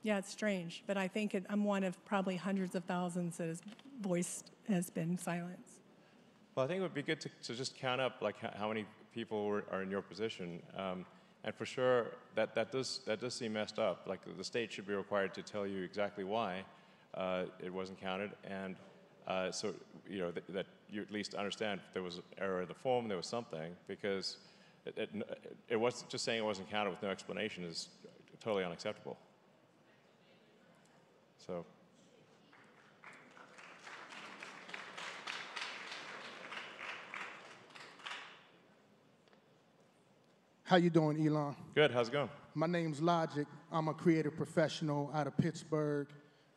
yeah, it's strange, but I think I'm one of probably hundreds of thousands that has been silenced. Well, I think it would be good to just count up like how many people are in your position. And for sure, that does seem messed up. Like the state should be required to tell you exactly why it wasn't counted, and so you know that you at least understand if there was an error in the form, there was something, because it was just saying it wasn't counted with no explanation is totally unacceptable. So. How you doing, Elon? Good, how's it going? My name's Logic. I'm a creative professional out of Pittsburgh,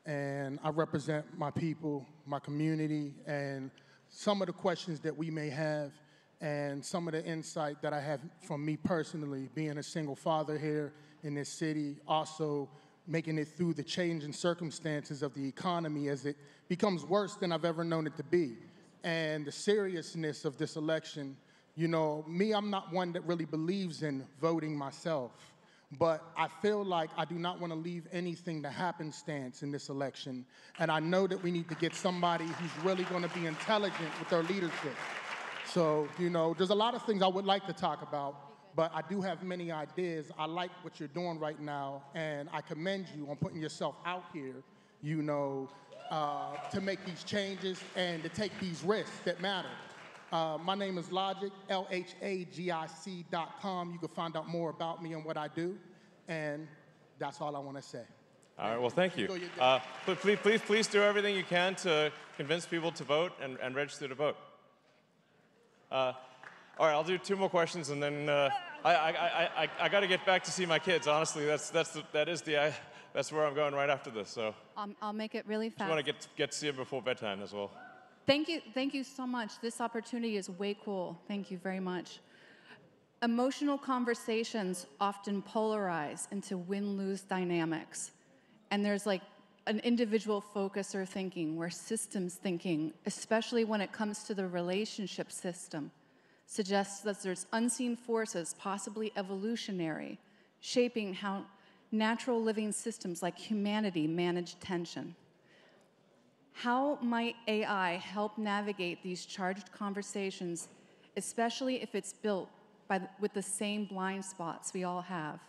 and I represent my people, my community, and some of the questions that we may have, and some of the insight that I have from me personally, being a single father here in this city, also making it through the changing circumstances of the economy as it becomes worse than I've ever known it to be. And the seriousness of this election. You know, me, I'm not one that really believes in voting myself, but I feel like I do not want to leave anything to happenstance in this election. And I know that we need to get somebody who's really going to be intelligent with their leadership. So, you know, there's a lot of things I would like to talk about, but I do have many ideas. I like what you're doing right now, and I commend you on putting yourself out here, you know, to make these changes and to take these risks that matter. My name is Logic, LHAGIC.com. You can find out more about me and what I do, and that's all I want to say. All right, well, thank you. Please do everything you can to convince people to vote and register to vote. All right, I'll do 2 more questions, and then I got to get back to see my kids. Honestly, that's where I'm going right after this. So I'll make it really fast. Just want to get to see them before bedtime as well. Thank you so much. This opportunity is way cool. Thank you very much. Emotional conversations often polarize into win-lose dynamics. And there's like an individual focus or thinking, where systems thinking, especially when it comes to the relationship system, suggests that there's unseen forces, possibly evolutionary, shaping how natural living systems like humanity manage tension. How might AI help navigate these charged conversations, especially if it's built with the same blind spots we all have?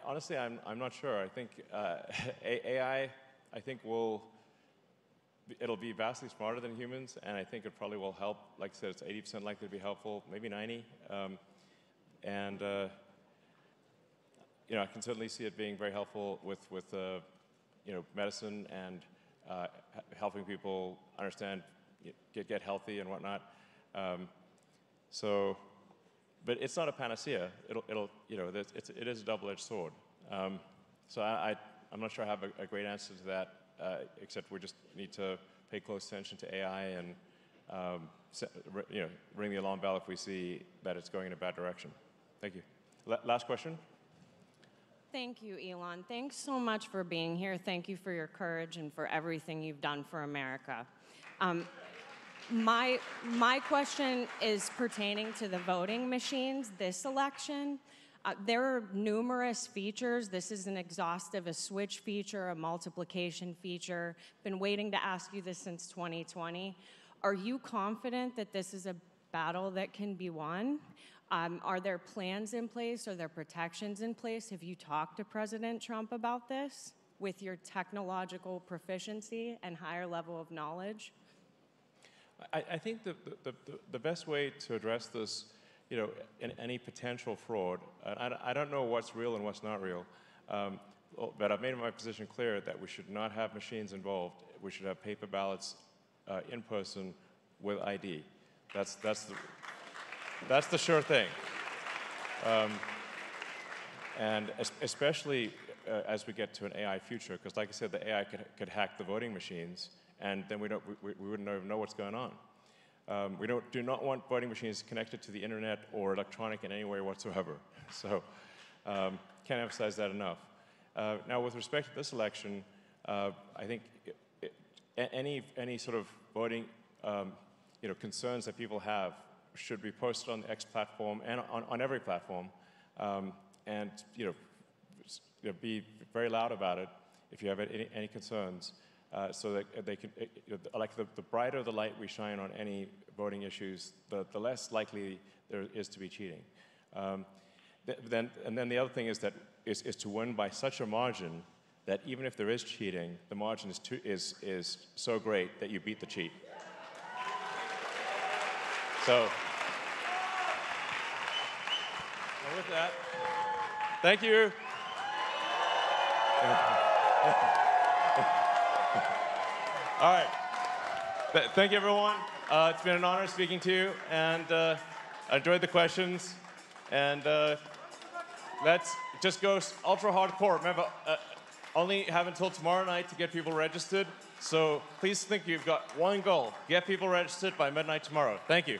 Honestly, I'm not sure. I think AI, it'll be vastly smarter than humans, and I think it probably will help. Like I said, it's 80% likely to be helpful, maybe 90. You know, I can certainly see it being very helpful with you know, medicine and helping people understand, get healthy and whatnot. But it's not a panacea. It'll you know, it is a double-edged sword. So I'm not sure I have a great answer to that, except we just need to pay close attention to AI and you know, ring the alarm bell if we see that it's going in a bad direction. Thank you. Last question. Thank you, Elon. Thanks so much for being here. Thank you for your courage and for everything you've done for America. My question is pertaining to the voting machines this election. There are numerous features. This is an exhaustive, a switch feature, a multiplication feature. Been waiting to ask you this since 2020. Are you confident that this is a battle that can be won? Are there plans in place? Are there protections in place? Have you talked to President Trump about this with your technological proficiency and higher level of knowledge? I think the best way to address this, in any potential fraud, I don't know what's real and what's not real, but I've made my position clear that we should not have machines involved. We should have paper ballots in person with ID. That's the sure thing. And especially as we get to an AI future, because like I said, the AI could hack the voting machines, and then we wouldn't even know what's going on. We do not want voting machines connected to the internet or electronic in any way whatsoever. So can't emphasize that enough. Now, with respect to this election, I think any sort of voting concerns that people have should be posted on the X platform and on every platform, and be very loud about it if you have any concerns, so that they can, like the brighter the light we shine on any voting issues, the less likely there is to be cheating. Then the other thing is to win by such a margin that even if there is cheating, the margin is so great that you beat the cheat. So, and with that, thank you. All right. Thank you, everyone. It's been an honor speaking to you, and I enjoyed the questions. And let's just go ultra hardcore. Remember, only have until tomorrow night to get people registered. So please think you've got one goal: get people registered by midnight tomorrow. Thank you.